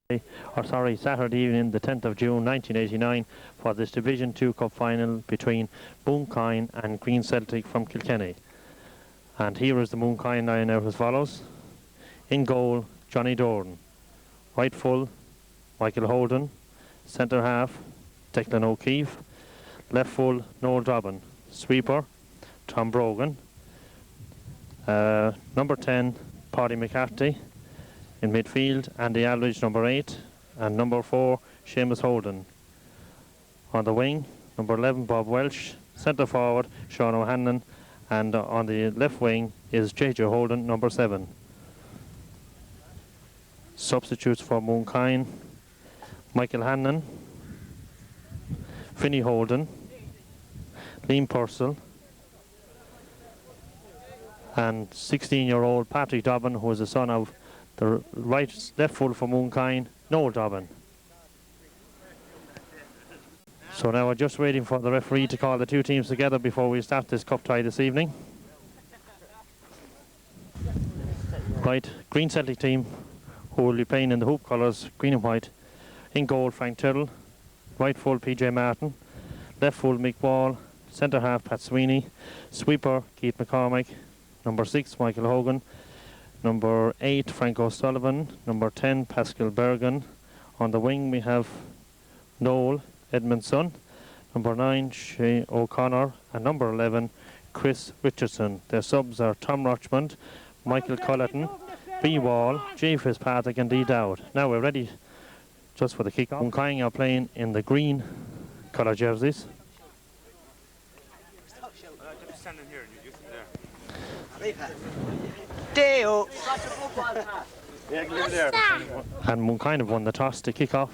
Saturday evening, the 10th of June 1989, for this Division 2 Cup final between Mooncoin and Green Celtic from Kilkenny. And here is the Mooncoin line out as follows. In goal, Johnny Dorn. Right full, Michael Holden. Centre half, Declan O'Keefe. Left full, Noel Dobbin. Sweeper, Tom Brogan. Number 10, Paddy McCarthy. In midfield, Andy Aldridge, number 8. And number 4, Seamus Holden. On the wing, number 11, Bob Welsh. Centre forward, Sean O'Hanlon. And on the left wing is JJ Holden, number 7. Substitutes for Mooncoin: Michael Hannon, Finney Holden, Liam Purcell, and 16-year-old Patrick Dobbin, who is the son of the left full for Mooncoin, Noel Dobbin. So now we're just waiting for the referee to call the two teams together before we start this cup tie this evening. Right, Green Celtic team, who will be playing in the hoop colours, green and white. In goal, Frank Tyrrell. Right full, PJ Martin. Left full, Mick Wall. Centre half, Pat Sweeney. Sweeper, Keith McCormick. Number 6, Michael Hogan. Number 8, Frank O'Sullivan. Number 10, Pascal Bergen. On the wing we have Noel Edmondson. Number 9, Shea O'Connor. And number 11, Chris Richardson. Their subs are Tom Rochmond, Michael Culleton, B. Wall, J. Fitzpatrick and D. Dowd. Now we're ready just for the kick-off. Mooncoin are playing in the green colour jerseys. And Mooncoin have won the toss to kick off.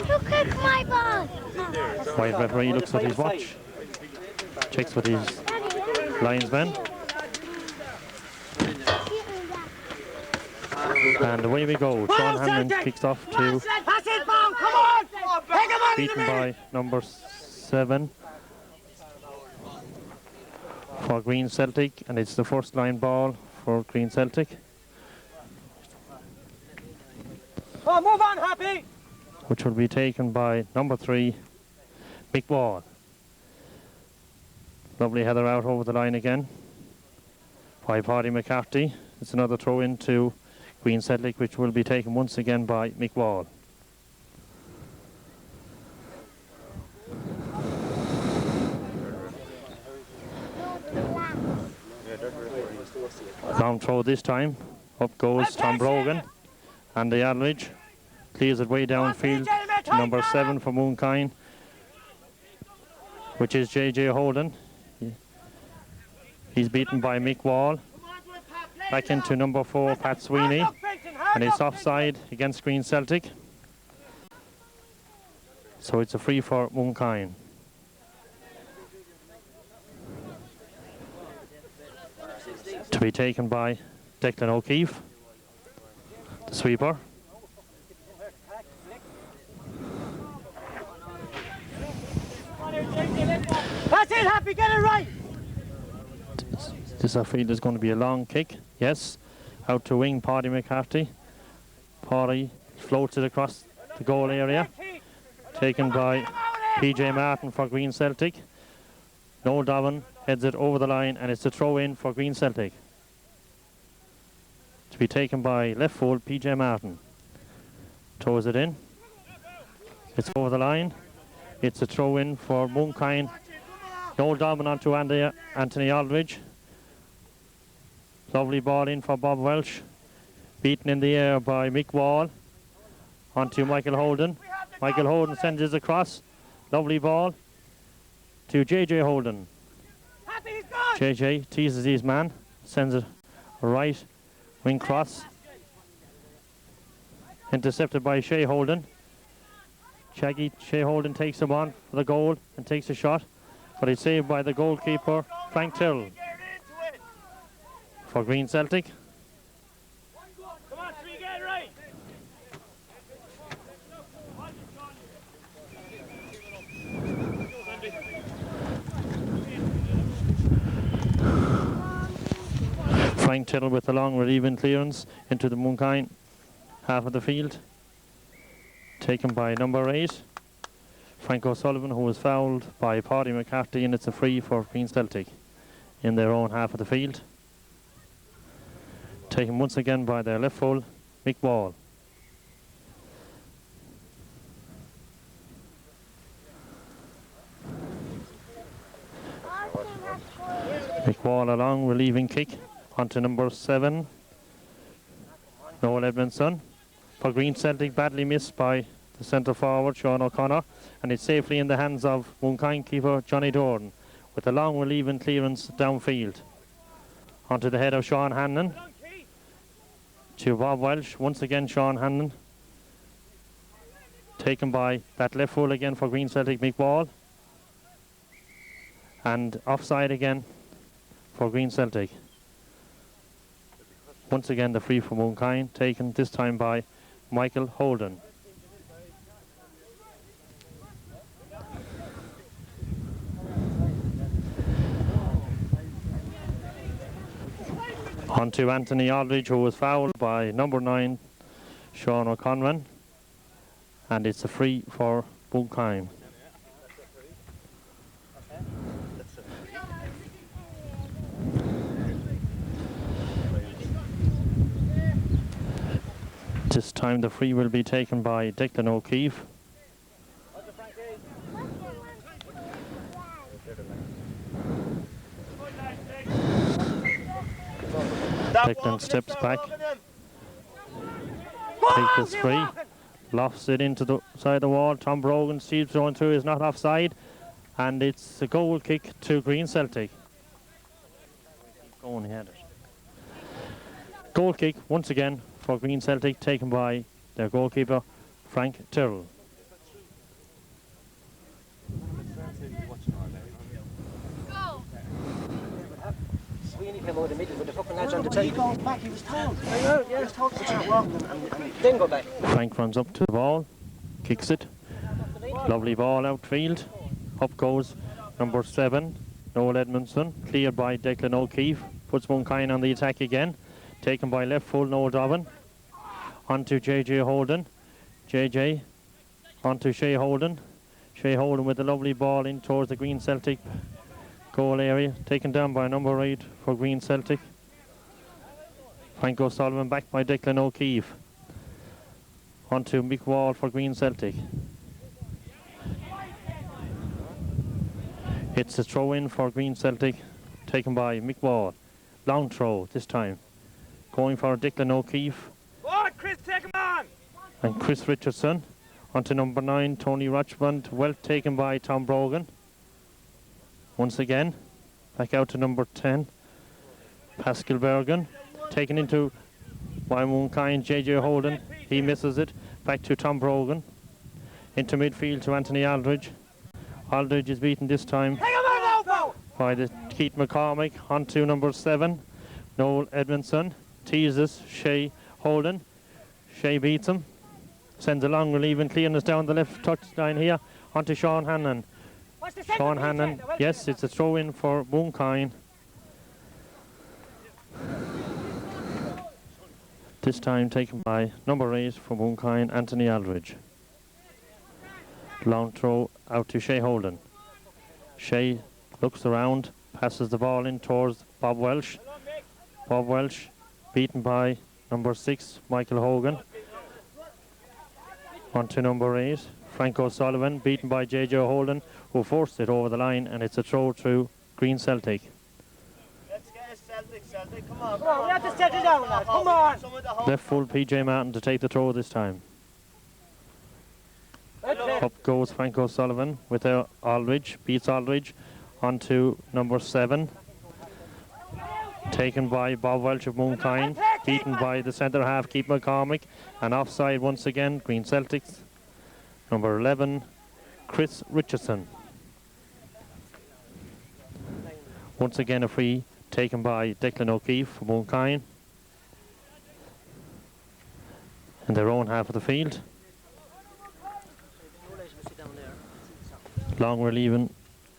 Look at my ball! White referee looks at his watch, checks with his linesman, and away we go. Sean Hanlon kicks off to, beaten by number 7 for Green Celtic, and it's the first line ball for Green Celtic. Oh, move on, Happy! Which will be taken by number 3, Mick Wall. Lovely header out over the line again by Paddy McCarthy. It's another throw into Green Celtic, which will be taken once again by Mick Wall. Long throw this time. Up goes Tom Brogan, and the Aldridge clears it way downfield to number 7 for Mooncoin, which is JJ Holden. He's beaten by Mick Wall. Back into number 4, Pat Sweeney, and it's offside against Green Celtic. So it's a free for Mooncoin. To be taken by Declan O'Keefe, the sweeper. That's it, Happy, get it right! This I feel is going to be a long kick. Yes, out to wing Paddy McCarthy. Paddy floats it across the goal area. Taken by PJ Martin for Green Celtic. Noel Dobbin heads it over the line, and it's a throw in for Green Celtic. To be taken by left full PJ Martin. Throws it in. It's over the line. It's a throw in for Mooncoin. Noel Dobbin onto Anthony Aldridge. Lovely ball in for Bob Welsh. Beaten in the air by Mick Wall. Onto Michael Holden. Michael Holden sends it across. Lovely ball to JJ Holden. JJ teases his man. Sends it right wing cross. Intercepted by Shea Holden. Shea Holden takes him on for the goal and takes a shot, but it's saved by the goalkeeper, Frank Tyrrell, for Green Celtic. Come on, three, get it right! Frank Tittle with a long relieving clearance into the Mooncoin half of the field. Taken by number 8, Frank O'Sullivan, who was fouled by Paddy McCarthy, and it's a free for Green Celtic in their own half of the field. Taken once again by their left full, Mick Wall. Mick Wall a long relieving kick onto number 7, Noel Edmondson. For Green Celtic, badly missed by the centre forward, Sean O'Connor, and it's safely in the hands of Mooncoin keeper Johnny Dorn with a long relieving clearance downfield. Onto the head of Sean Hannon to Bob Welsh. Once again, Sean Hannon. Taken by that left full again for Green Celtic, Mick Wall. And offside again for Green Celtic. Once again, the free for Mooncoin, taken this time by Michael Holden. On to Anthony Aldridge, who was fouled by number 9, Sean O'Conran. And it's a free for Mooncoin. This time the free will be taken by Declan O'Keefe. Declan steps back, takes this free, lofts it into the side of the wall. Tom Brogan sees going through, is not offside, and it's a goal kick to Green Celtic. Going ahead. Goal kick once again for Green Celtic, taken by their goalkeeper Frank Tyrrell. Sweeney came over the middle with the fucking lads on the table. He goes back, he was told. I know, yeah. He was told to start walking and then go back. Frank runs up to the ball, kicks it. Lovely ball outfield. Up goes number 7, Noel Edmondson, cleared by Declan O'Keefe. Puts Mooncoin on the attack again. Taken by left full Noel Dobbin. On to JJ Holden. JJ on to Shea Holden. Shea Holden with a lovely ball in towards the Green Celtic goal area. Taken down by number 8 for Green Celtic. Frank O'Sullivan back by Declan O'Keefe. On to Mick Wall for Green Celtic. It's a throw in for Green Celtic, taken by Mick Wall. Long throw this time. Going for Declan O'Keefe. What, Chris, take him on! And Chris Richardson. On to number 9, Tony Rochmond. Well taken by Tom Brogan. Once again, back out to number 10, Pascal Bergen. Taken into by Mooncoin, JJ Holden. He misses it. Back to Tom Brogan. Into midfield to Anthony Aldridge. Aldridge is beaten this time by the Keith McCormick. On to number 7, Noel Edmondson. Teases Shea Holden. Shea beats him. Sends a long relieving clearness down the left touchline here. On to Sean Hannon. Sean Hannon, yes, it's a throw in for Mooncoin. This time taken by number 8 for Mooncoin, Anthony Aldridge. Long throw out to Shea Holden. Shea looks around, passes the ball in towards Bob Welsh. Bob Welsh beaten by number 6, Michael Hogan. On to number 8, Frank O'Sullivan, beaten by JJ Holden, who forced it over the line, and it's a throw to Green Celtic. Let's get a Celtic, come on. Come on, we have to settle down, lad, come on. Left full PJ Martin to take the throw this time. Up goes Frank O'Sullivan with Aldridge, beats Aldridge. On to number 7. Taken by Bob Welch of Mooncoin, beaten by the centre half, Keith McCormick, and offside once again, Green Celtics. Number 11, Chris Richardson. Once again a free taken by Declan O'Keefe for Mooncoin in their own half of the field. Long relieving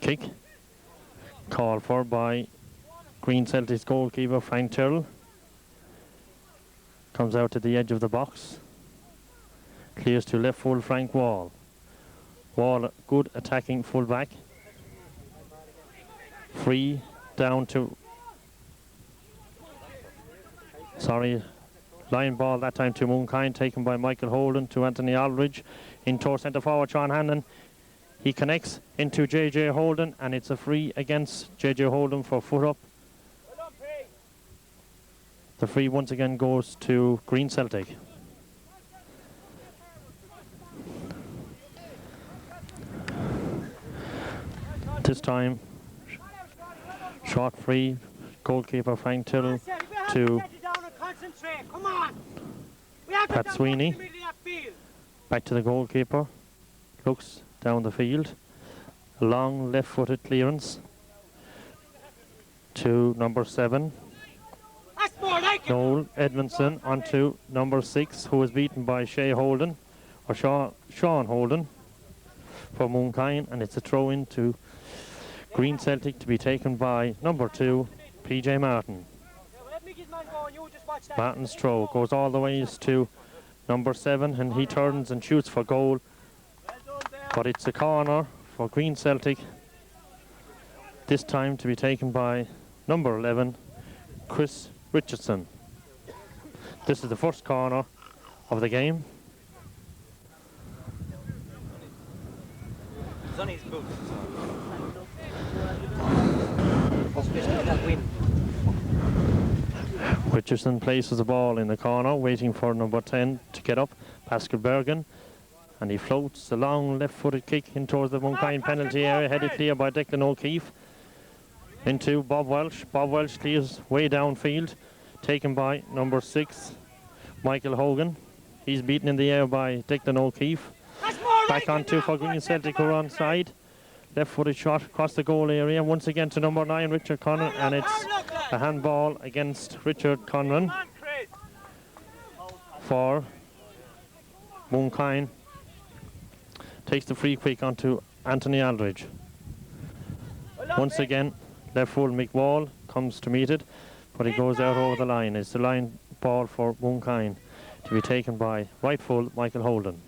kick called for by Green Celtic's goalkeeper Frank Tyrrell. comes out to the edge of the box. Clears to left full Frank Wall. Wall, good attacking full back. Free down to, line ball that time to Mooncoin, taken by Michael Holden to Anthony Aldridge. In towards centre forward, Sean Hannon. He connects into JJ Holden, and it's a free against JJ Holden for foot up. The free once again goes to Green Celtic. This time, short free, goalkeeper Frank Tittle to Pat Sweeney. Back to the goalkeeper, looks down the field. A long left-footed clearance to number 7. Noel Edmondson onto number 6, who was beaten by Sean Holden for Mooncoin, and it's a throw into Green Celtic to be taken by number 2, PJ Martin. Martin's throw goes all the way to number 7, and he turns and shoots for goal, but it's a corner for Green Celtic, this time to be taken by number 11, Chris Richardson. This is the first corner of the game. Richardson places the ball in the corner, waiting for number 10 to get up, Pascal Bergen, and he floats a long left-footed kick in towards the Mooncoin penalty area, headed clear by Declan O'Keefe into Bob Welsh. Bob Welsh clears way downfield, taken by number 6, Michael Hogan. He's beaten in the air by Declan O'Keefe. Back onto for Green Celtic, who are onside. Left-footed shot across the goal area, once again to number 9, Richard Conran, and it's a handball against Richard Conran for Mooncoin. Takes the free kick onto Anthony Aldridge. Once again, left full Mick Wall comes to meet it, but he goes out over the line. It's the line ball for Mooncoin to be taken by right full Michael Holden.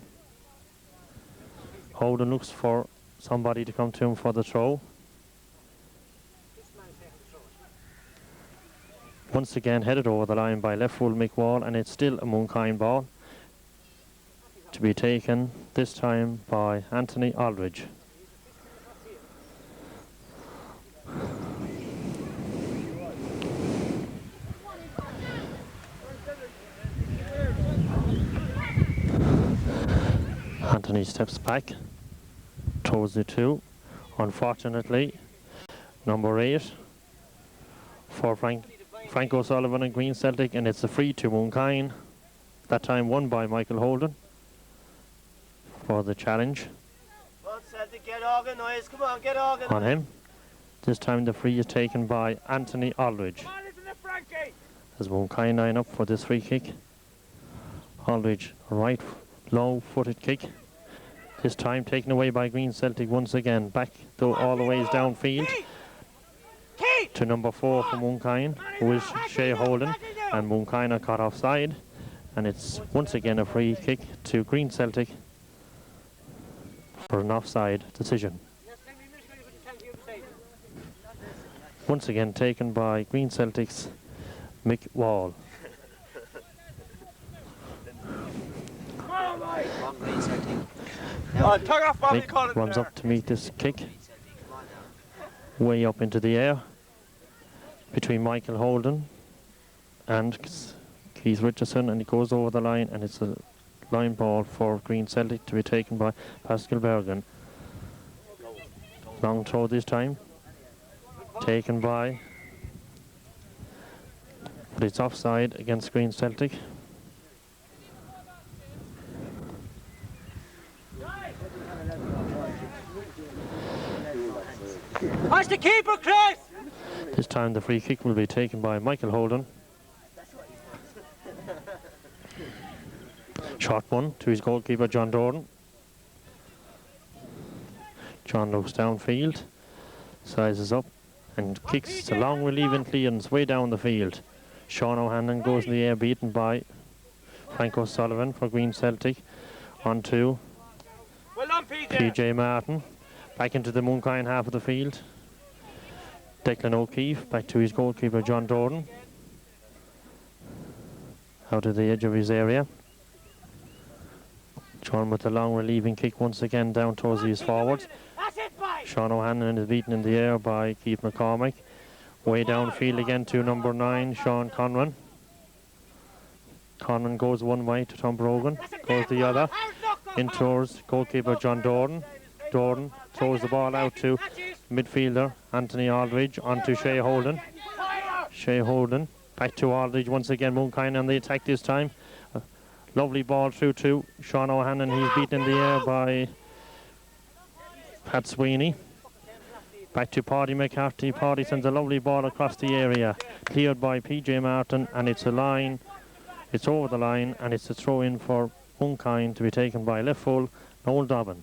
Holden looks for somebody to come to him for the throw. Once again headed over the line by left full Mick Wall, and it's still a Mooncoin ball to be taken, this time by Anthony Aldridge. Anthony steps back towards the 2. Unfortunately, number 8 for Frank O'Sullivan and Green Celtic, and it's a free to Mooncoin, that time won by Michael Holden for the challenge. Come on, Celtic, get organised. Come on, get organised. On him. This time the free is taken by Anthony Aldridge. As Mooncoin line up for this free kick. Aldridge, right low-footed kick. This time taken away by Green Celtic once again. Back though all the ways downfield to number 4 for Mooncoin, who is Shea Holden, and Mooncoin are caught offside, and it's once again a free kick to Green Celtic for an offside decision. Once again taken by Green Celtic's Mick Wall. Mick runs up to meet this kick, way up into the air between Michael Holden and Keith Richardson, and he goes over the line, and it's a line ball for Green Celtic to be taken by Pascal Bergen. Long throw this time, taken by, but it's offside against Green Celtic. Watch the keeper, Chris! This time the free kick will be taken by Michael Holden. Shot one to his goalkeeper, John Dordan. John looks downfield, sizes up, and kicks a long relieving clearance way down the field. Sean O'Hanlon goes in the air, beaten by Frank O'Sullivan for Green Celtic. On to Well done, PJ. PJ Martin. Back into the Mooncoin half of the field. Declan O'Keefe back to his goalkeeper John Jordan. Out of the edge of his area. John with the long relieving kick once again down towards his forwards. Sean O'Hanlon is beaten in the air by Keith McCormick. Way downfield again to number 9, Sean Conran. Conran goes one way to Tom Brogan, goes the other. In towards goalkeeper John Jordan. Jordan throws the ball out to midfielder Anthony Aldridge onto Shea Holden. Shea Holden back to Aldridge once again. Mooncoin on the attack this time. Lovely ball through to Sean O'Hanlon. He's beaten in the air by Pat Sweeney. Back to Paddy McCarthy. Paddy sends a lovely ball across the area. Cleared by PJ Martin, and it's a line. It's over the line, and it's a throw in for Mooncoin to be taken by left full Noel Dobbin.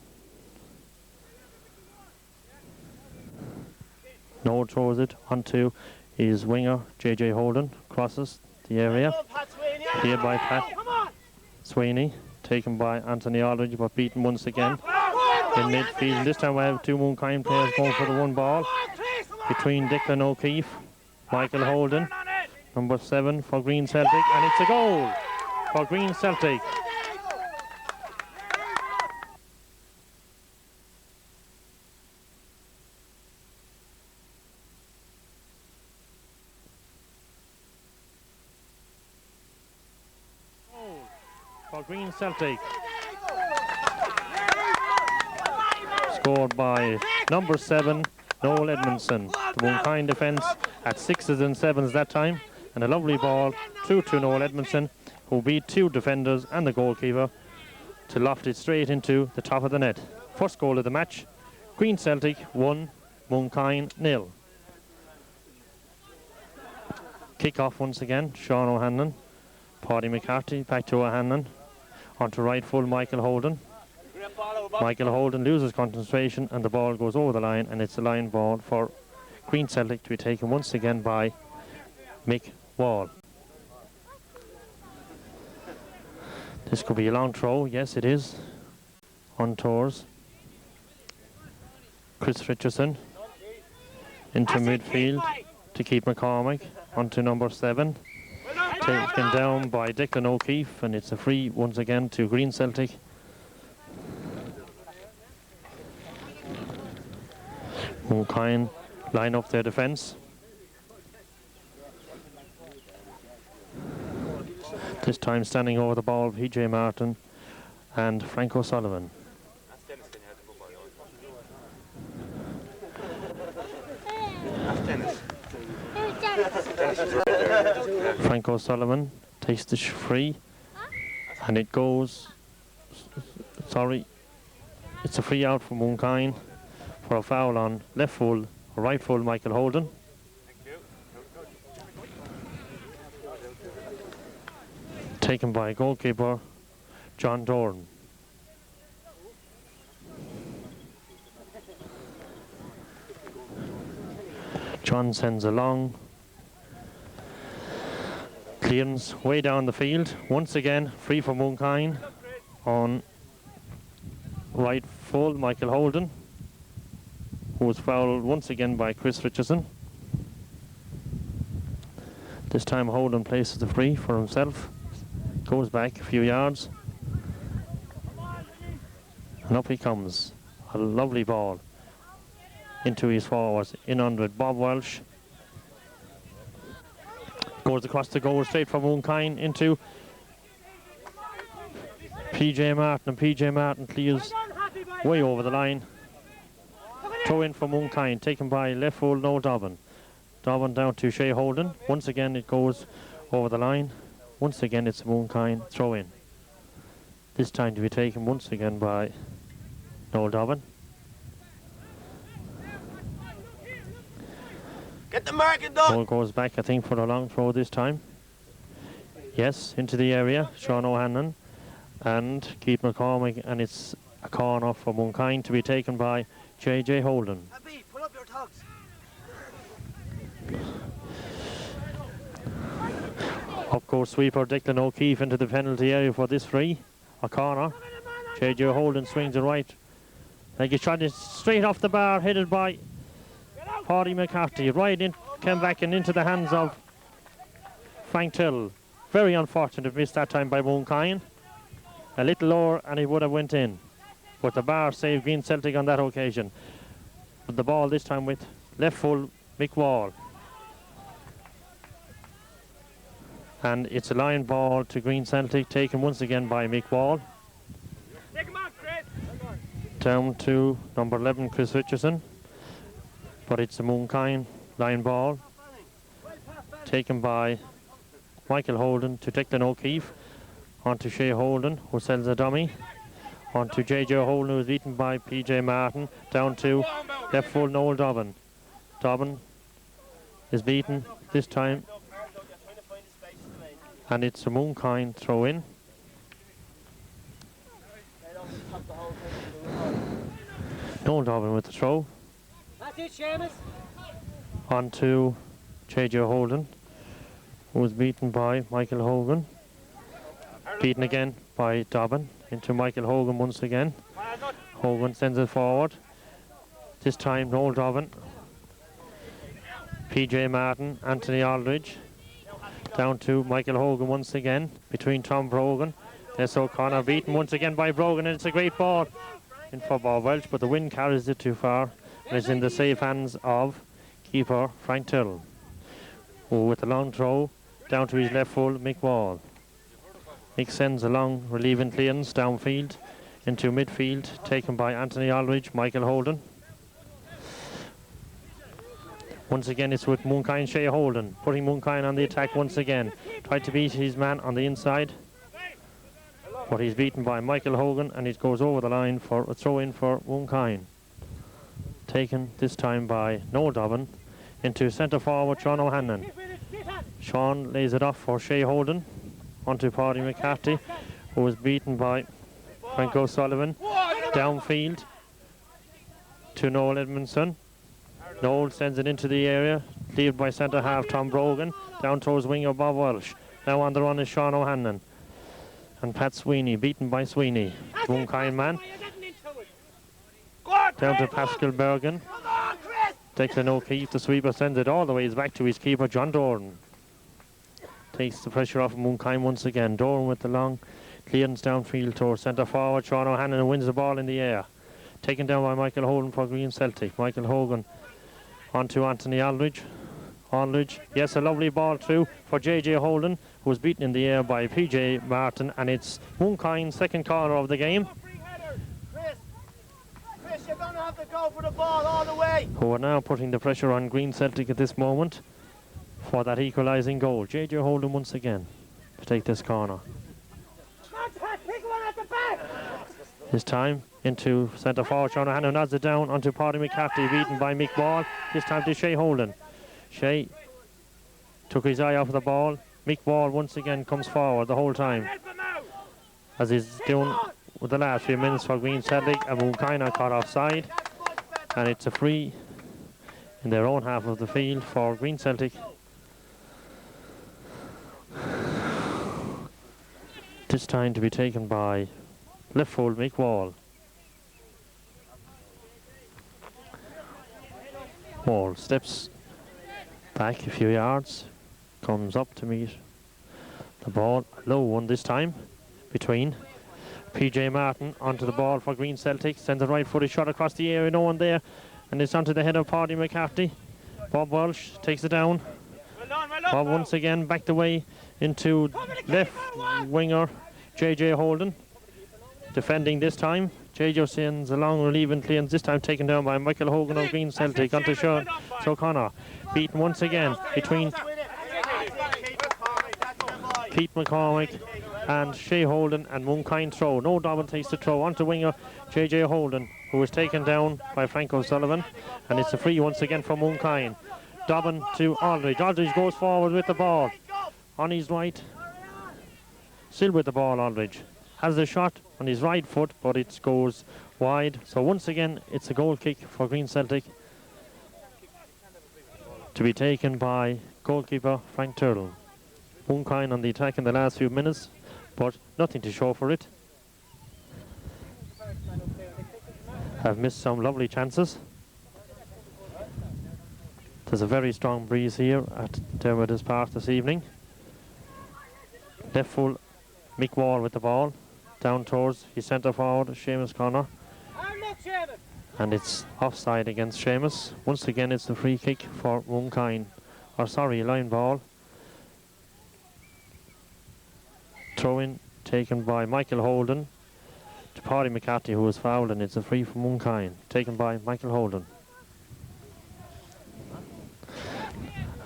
Noel throws it onto his winger JJ Holden. Crosses the area. Cleared by Pat Sweeney. Taken by Anthony Aldridge, but beaten once again in midfield. And this time we have two Mooncoin players going for the one ball between Declan O'Keefe, Michael Holden, number 7 for Green Celtic, and it's a goal for Green Celtic. For Green Celtic. Scored by number 7, Noel Edmondson. The Mooncoin defence at 6s and 7s that time. And a lovely ball through to Noel Edmondson, who beat 2 defenders and the goalkeeper to loft it straight into the top of the net. First goal of the match. Green Celtic 1, Mooncoin 0. Kick off once again, Sean O'Hanlon. Paddy McCarthy back to O'Hanlon. Onto right full Michael Holden. Michael Holden loses concentration and the ball goes over the line, and it's a line ball for Green Celtic to be taken once again by Mick Wall. This could be a long throw. Yes, it is. On tours. Chris Richardson into midfield to keep McCormick. Onto number 7. Taken down by Declan O'Keefe, and it's a free once again to Green Celtic. Mooncoin line up their defence. This time standing over the ball, PJ Martin and Frank O'Sullivan. Frank O'Sullivan takes the free, and it goes, sorry, it's a free out for Mooncoin for a foul on left full, right full Michael Holden. Taken by goalkeeper John Dorn. John sends a long clearance way down the field. Once again, free for Mooncoin on right full Michael Holden, who was fouled once again by Chris Richardson. This time Holden places the free for himself, goes back a few yards, and up he comes. A lovely ball into his forwards, in under it. Bob Welsh goes across the goal straight from Mooncoin into PJ Martin, and PJ Martin clears way over the line. Throw in for Mooncoin, taken by left full Noel Dobbin. Dobbin down to Shea Holden. Once again it goes over the line. Once again it's a Mooncoin throw in. This time to be taken once again by Noel Dobbin. Get the marking done. Ball goes back, I think, for a long throw this time. Yes, into the area, Sean O'Hanlon and Keith McCormick, and it's a corner for Mooncoin to be taken by JJ Holden. Happy, pull up your tugs. Up goes sweeper Declan O'Keefe into the penalty area for this free. A corner. JJ Holden swings it right. Like a shot is straight off the bar, headed by Paddy McCarthy. Right in, came back and into the hands of Frank Till. Very unfortunate miss that time by Mooncoin. A little lower and he would have went in. But the bar saved Green Celtic on that occasion. But the ball this time with left full Mick Wall. And it's a line ball to Green Celtic, taken once again by Mick Wall. Down to number 11, Chris Richardson. But it's a Mooncoin line ball. Taken by Michael Holden to Declan O'Keefe. On to Shea Holden, who sells a dummy. On to JJ Holden, who is beaten by PJ Martin. Down to left full Noel Dobbin. Dobbin is beaten this time. And it's a Mooncoin throw in. Noel Dobbin with the throw. That's it, Seamus. On to JJ Holden, who was beaten by Michael Hogan. Beaten again by Dobbin. Into Michael Hogan once again. Hogan sends it forward. This time Noel Dobbin. PJ Martin, Anthony Aldridge. Down to Michael Hogan once again. Between Tom Brogan. There's O'Connor beaten once again by Brogan, and it's a great ball in for Bob Welch, but the wind carries it too far. And it's in the safe hands of keeper Frank Tyrrell, who with a long throw down to his left full Mick Wall. Mick sends a long relieving clearance downfield into midfield, taken by Anthony Aldridge, Michael Holden. Once again it's with Mooncoin Shea Holden, putting Mooncoin on the attack once again. Tried to beat his man on the inside, but he's beaten by Michael Hogan, and it goes over the line for a throw in for Mooncoin. Taken this time by Noel Dobbin into centre forward Sean O'Hanlon. Sean lays it off for Shea Holden onto Paddy McCarthy, who was beaten by Frank O'Sullivan. Downfield to Noel Edmondson. Noel sends it into the area, cleared by centre half Tom Brogan. Down towards winger Bob Welsh. Now on the run is Sean O'Hanlon. And Pat Sweeney, beaten by Sweeney. Mooncoin man. Down to Pascal Bergen. Declan O'Keefe, the sweeper, sends it all the way back to his keeper, John Doran. Takes the pressure off of Mooncoin once again. Doran with the long clearance downfield towards centre forward. Sean O'Hanlon wins the ball in the air. Taken down by Michael Holden for Green Celtic. Michael Hogan on to Anthony Aldridge. Aldridge, yes, a lovely ball through for JJ Holden, who was beaten in the air by PJ Martin, and it's Mooncoin's second corner of the game. Chris, you're going to have to go for the ball all the way. Who are now putting the pressure on Green Celtic at this moment for that equalising goal. JJ Holden once again to take this corner. This time into centre forward, Sean O'Hanlon nods it down onto Paddy McCarthy, beaten by Mick Wall. This time to Shea Holden. Shea took his eye off the ball. Mick Wall once again comes forward the whole time, as he's doing with the last few minutes for Green Celtic. And Mooncoin are caught offside, and it's a free in their own half of the field for Green Celtic. This time to be taken by left full Mick Wall. Wall steps back a few yards, comes up to meet the ball. Low one this time between PJ Martin onto the ball for Green Celtic. Sends a right footed shot across the area, no one there, and it's onto the head of Paddy McCarthy. Bob Walsh takes it down. Bob once again backed away into left winger JJ Holden. Defending this time, JJ sends a long relieving clearance, this time taken down by Michael Hogan of Green Celtic onto Sean O'Connor. Beaten once again between Pete McCormick and Shea Holden, and Mooncoin throw. No Dobbin takes the throw onto winger JJ Holden, who was taken down by Frank O'Sullivan, and it's a free once again for Mooncoin. Dobbin to Aldridge. Aldridge goes forward with the ball on his right. Still with the ball, Aldridge has the shot on his right foot, but it goes wide. So once again, it's a goal kick for Green Celtic, to be taken by goalkeeper Frank Tyrrell. Mooncoin on the attack in the last few minutes, but nothing to show for it. Have missed some lovely chances. There's a very strong breeze here at Dermot's Park this evening. Left full, Mick Wall with the ball. Down towards his centre forward, Seamus Connor. And it's offside against Seamus. Once again, it's the free kick for Mooncoin. Or sorry, line ball. Throw-in taken by Michael Holden to Paddy McCarthy, who was fouled, and it's a free for Mooncoin, taken by Michael Holden.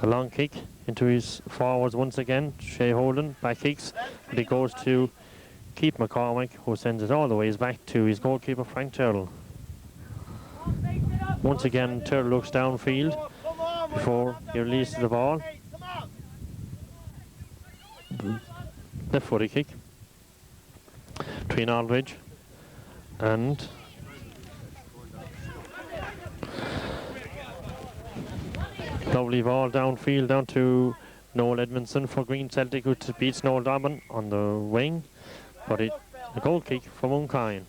A long kick into his forwards once again. Shea Holden back kicks, but it goes to Keith McCormick, who sends it all the ways back to his goalkeeper Frank Turtle. Once again, Turtle looks downfield before he releases the ball. Left footed kick between Aldridge and lovely ball downfield down to Noel Edmondson for Green Celtic, who beats Noel Dobbin on the wing, but a goal kick for Mooncoin.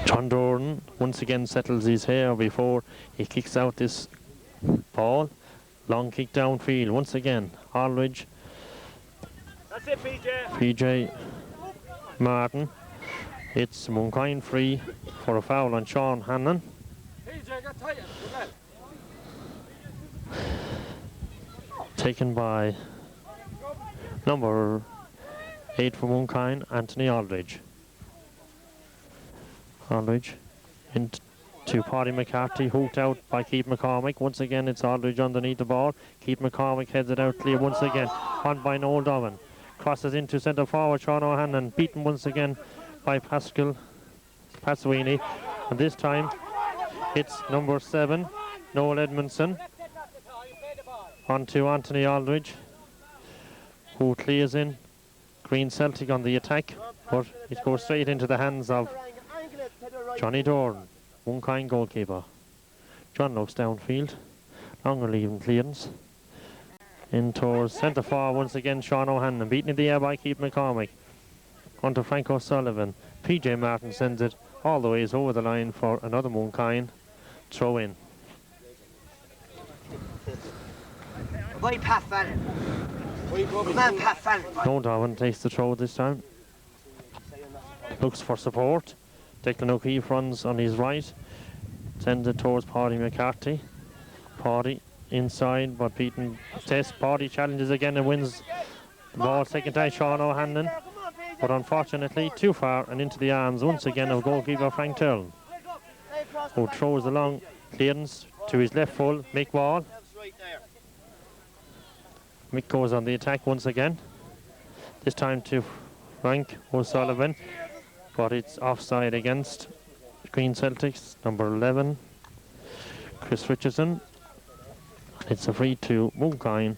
John Doran once again settles his hair before he kicks out this ball. Long kick downfield once again. Aldridge. That's it, PJ Martin. It's Mooncoin free for a foul on Sean Hannon. Taken by number 8 for Mooncoin, Anthony Aldridge. Aldridge into Paddy McCarthy, hooked out by Keith McCormick. Once again, it's Aldridge underneath the ball. Keith McCormick heads it out clear once again, on by Noel Dobbin. Crosses into centre forward Sean O'Hanlon, beaten once again by Pascal Patswini. And this time, it's number 7, Noel Edmondson, onto Anthony Aldridge, who clears in Green Celtic on the attack, but it goes straight into the hands of Johnny Doran, Mooncoin goalkeeper. John looks downfield, long relieving clearance. In towards centre forward once again, Sean O'Hanlon, beaten in the air by Keith McCormick. Onto Frank O'Sullivan. PJ Martin sends it all the ways over the line for another Mooncoin throw in. No Dobbin takes the throw this time. Looks for support. Declan O'Keefe runs on his right. Sends it towards Paddy McCarthy. Paddy inside, but beaten test. Paddy challenges again and wins the ball second time. Sean O'Hanlon, but unfortunately too far and into the arms once again of goalkeeper Frank Turl, who throws the long clearance to his left full, Mick Wall. Mick goes on the attack once again, this time to Frank O'Sullivan, but it's offside against Green Celtics, number 11, Chris Richardson. It's a free to Mooncoin,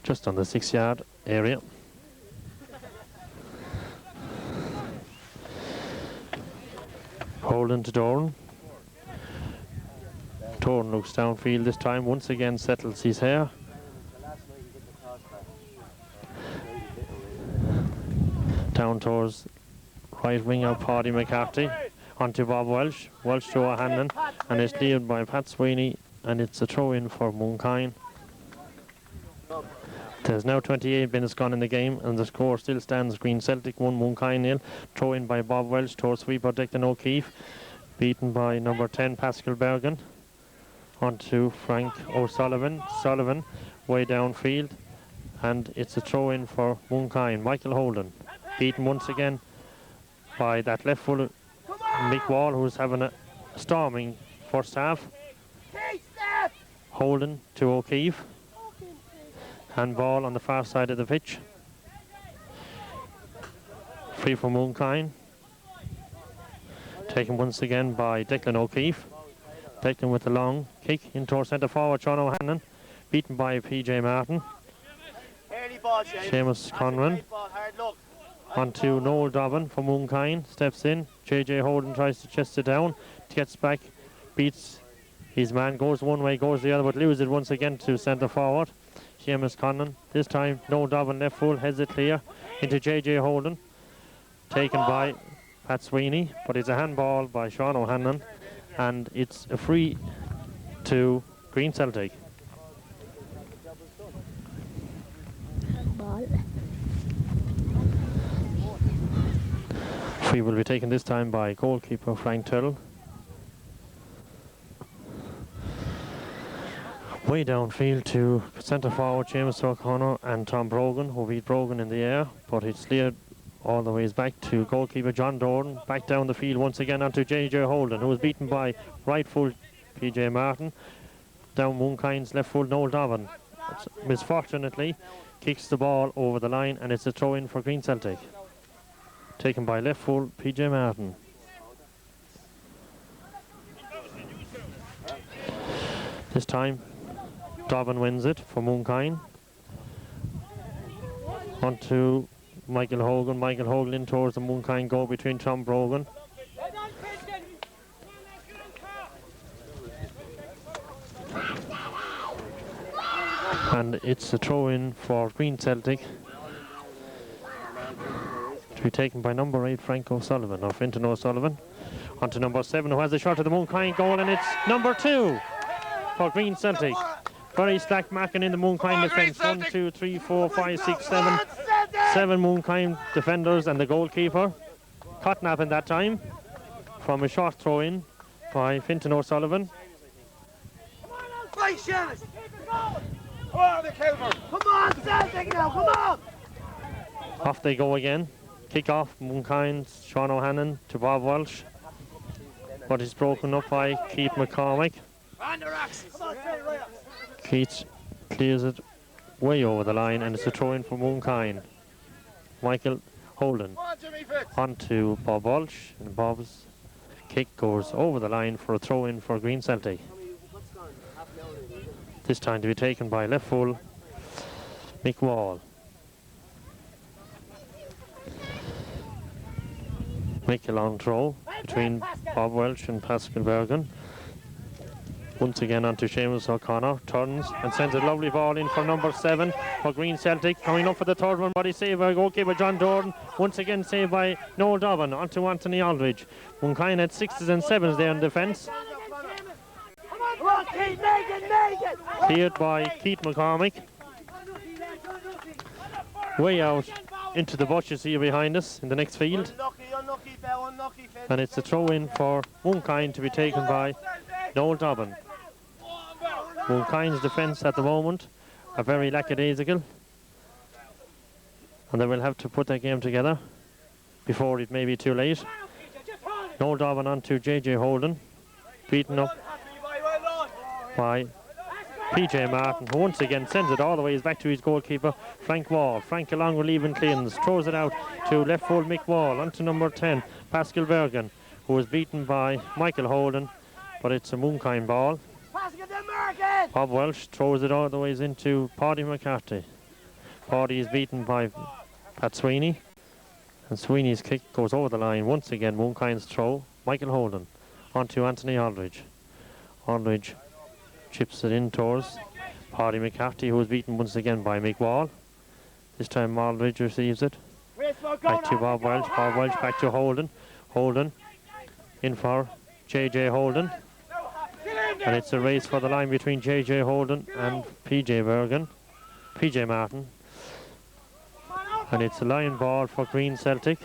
just on the 6-yard area. Holden to Doran. Doran looks downfield this time, once again settles his hair. Down towards right winger Paddy McCarthy, onto Bob Welsh. Welsh to O'Hanlon, and it's cleared by Pat Sweeney, and it's a throw-in for Mooncoin. There's now 28 minutes gone in the game, and the score still stands Green Celtic 1, Mooncoin 0. Throw-in by Bob Welsh towards sweeper Declan O'Keefe, beaten by number 10 Pascal Bergen. Onto Frank O'Sullivan. Sullivan way downfield, and it's a throw-in for Mooncoin. Michael Holden, beaten once again by that left full Mick Wall, who's having a storming first half. Holden to O'Keefe. Handball on the far side of the pitch. Free for Mooncoin. Taken once again by Declan O'Keefe. Declan with a long kick in towards centre forward Sean O'Hanlon, beaten by PJ Martin. Seamus Conran. Onto Noel Dobbin for Mooncoin. Steps in. JJ Holden tries to chest it down. Gets back. Beats his man. Goes one way, goes the other, but loses it once again to centre forward. Seamus Conran. This time, Noel Dobbin left full. Heads it clear into JJ Holden. Taken by Pat Sweeney, but it's a handball by Sean O'Hanlon, and it's a free to Green Celtic. Ball. Free will be taken this time by goalkeeper Frank Tuttle. Way downfield to centre forward James O'Connor and Tom Brogan, who beat Brogan in the air, but it's cleared all the ways back to goalkeeper John Dorn. Back down the field once again onto JJ Holden, who was beaten by right full PJ Martin. Down Mooncoin's left full Noel Dobbin. Misfortunately, kicks the ball over the line, and it's a throw in for Green Celtic. Taken by left full PJ Martin. This time, Dobbin wins it for Mooncoin. Onto Michael Hogan. Michael Hogan in towards the Mooncoin goal between Tom Brogan. And it's a throw in for Green Celtic, to be taken by number 8 Frank O'Sullivan, or Fintan O'Sullivan. Onto number 7, who has a shot at the Mooncoin goal, and it's number 2 for Green Celtic. Very slack marking in the Mooncoin defence. 1, 2, 3, 4, 5, 6, 7. 7 Mooncoin defenders and the goalkeeper. Cotnap in that time from a short throw in by Fintan O'Sullivan. Come on, Celtic now, come on! Off they go again. Kick off Mooncoin's Sean O'Hanlon to Bob Walsh, but it's broken up by Keith McCormick. Keith clears it way over the line, and it's a throw in for Mooncoin. Michael Holden onto Bob Walsh, and Bob's kick goes over the line for a throw in for Green Celtic. This time to be taken by left full Mick Wall. Make a long throw between Bob Welch and Pascal Bergen. Once again onto Seamus O'Connor, turns and sends a lovely ball in for number 7 for Green Celtic. Coming up for the third one, body save by goalkeeper John Dorn. Once again saved by Noel Dobbin onto Anthony Aldridge. Mooncoin had 6s and 7s there in defence. Cleared by Keith McCormick. Way out into the bushes here behind us in the next field. And it's a throw in for Mooncoin to be taken by Noel Dobbin. Mooncoin's defence at the moment are very lackadaisical, and they will have to put their game together before it may be too late. Noel Dobbin onto JJ Holden, beaten up by PJ Martin, who once again sends it all the way back to his goalkeeper Frank Wall. Frank, along with Leven Cleans, throws it out to left full Mick Wall onto number 10 Pascal Bergen, who was beaten by Michael Holden, but it's a Mooncoin ball. Bob Welsh throws it all the way into Paddy McCarthy. Paddy is beaten by Pat Sweeney, and Sweeney's kick goes over the line. Once again, Mooncoin's throw. Michael Holden onto Anthony Aldridge. Aldridge chips it in towards Paddy McCarthy, who was beaten once again by Mick Wall. This time Aldridge receives it. Back to Bob Welch. Bob Welch back to Holden. Holden in for JJ Holden. And it's a race for the line between JJ Holden and PJ Martin. And it's a line ball for Green Celtic.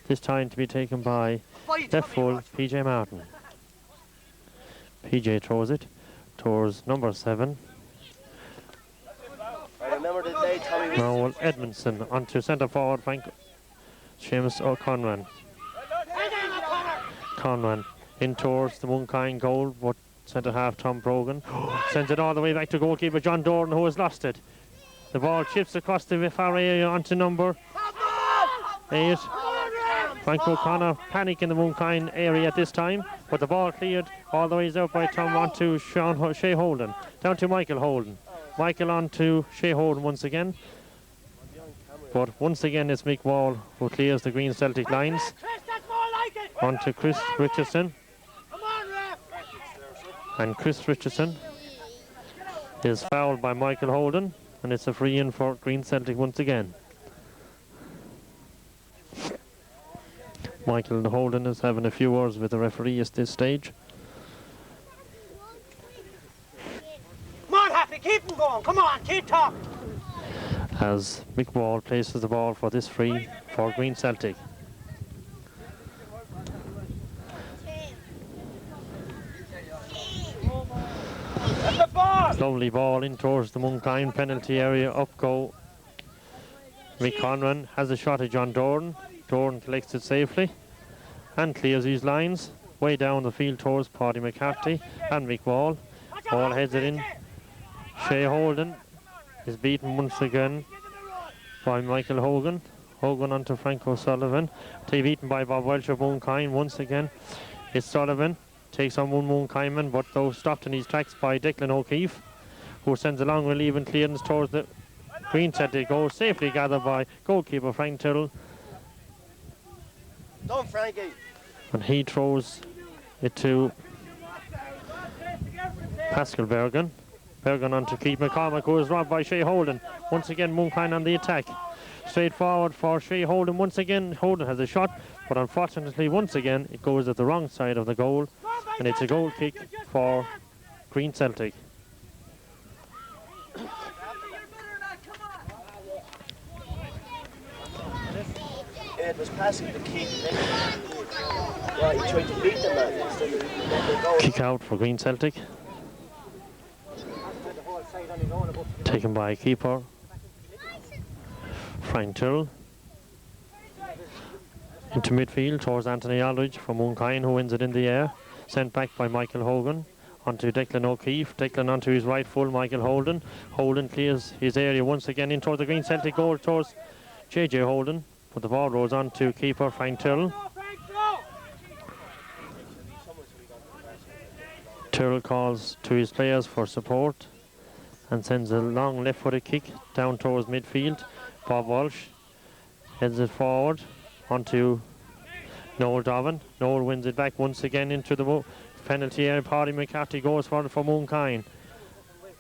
This time to be taken by left full PJ Martin. PJ throws it towards number 7. Noel Edmondson onto centre forward Frank Seamus O'Conran. Conran in towards the Mooncoin goal, but centre half Tom Brogan sends it all the way back to goalkeeper John Dorn, who has lost it. The ball chips across the far area onto number 8. Frank O'Connor panic in the Mooncoin area at this time, but the ball cleared all the way out by Tom onto Shea Holden, down to Michael Holden. Michael on to Shea Holden once again. But once again it's Mick Wall who clears the green Celtic lines. On to Chris Richardson. And Chris Richardson is fouled by Michael Holden, and it's a free in for Green Celtic once again. Michael Holden is having a few words with the referee at this stage. Come on, Happy, keep him going. Come on, keep talking. As Mick Wall places the ball for this free for Green Celtic. Lovely ball in towards the Mooncoin penalty area. Up go Mick Conran, has a shot at John Doran. Doran collects it safely and clears these lines. Way down the field towards Paddy McCarthy and Mick Wall. Ball heads it in. Shea Holden is beaten once again by Michael Hogan. Hogan onto Frank O'Sullivan. Beaten by Bob Welsh of Mooncoin once again. It's Sullivan. Takes on one Mooncoin, but though stopped in his tracks by Declan O'Keefe, who sends a long relieving clearance towards the Green Celtic goal, safely gathered by goalkeeper Frank Tyrrell. Don't, Frankie. And he throws it to Pascal Bergen. Bergen on to Keith McCormack, who is robbed by Shea Holden. Once again, Mooncoin on the attack. Straight forward for Shea Holden once again. Holden has a shot, but unfortunately, once again, it goes at the wrong side of the goal. And it's a goal kick for Green Celtic. It was passing the kick. Yeah, he tried to beat the man instead of letting it go. Kick out for Green Celtic. Taken by keeper Frank Tyrrell. Into midfield towards Anthony Aldridge from Mooncoin, who wins it in the air. Sent back by Michael Hogan. Onto Declan O'Keefe. Declan onto his right full, Michael Holden. Holden clears his area once again in towards the Green Celtic goal towards JJ Holden. But the ball rolls on to keeper Frank Tyrrell. Tyrrell calls to his players for support and sends a long left-footed kick down towards midfield. Bob Walsh heads it forward onto Noel Dobbin. Noel wins it back once again into the penalty area. Paddy McCarthy goes for Mooncoin.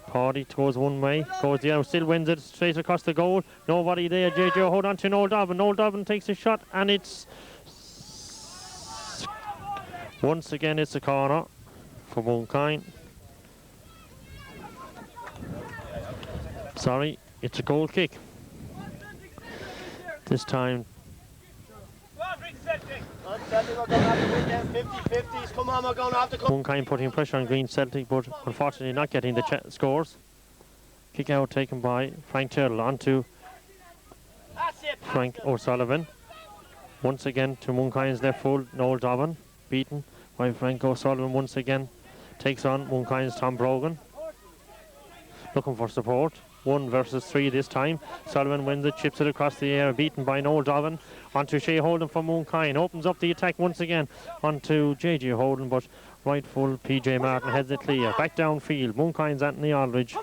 Paddy goes one way, goes the other, still wins it straight across the goal. Nobody there. JJ hold on to Noel Dobbin. Noel Dobbin takes a shot, and it's once again it's a corner for Mooncoin. Sorry, it's a goal kick. This time Mooncoin putting pressure on Green Celtic, but unfortunately not getting the scores. Kick out taken by Frank Tyrrell onto Frank O'Sullivan. Once again to Mooncoin's left full, Noel Dobbin, beaten by Frank O'Sullivan once again. Takes on Mooncoin's Tom Brogan. Looking for support. 1 versus 3 this time. Sullivan wins it, chips it across the air, beaten by Noel Dobbin. Onto Shea Holden for Mooncoin. Opens up the attack once again onto JJ Holden, but right full PJ Martin heads it clear. Back downfield. Mooncoin's Anthony Aldridge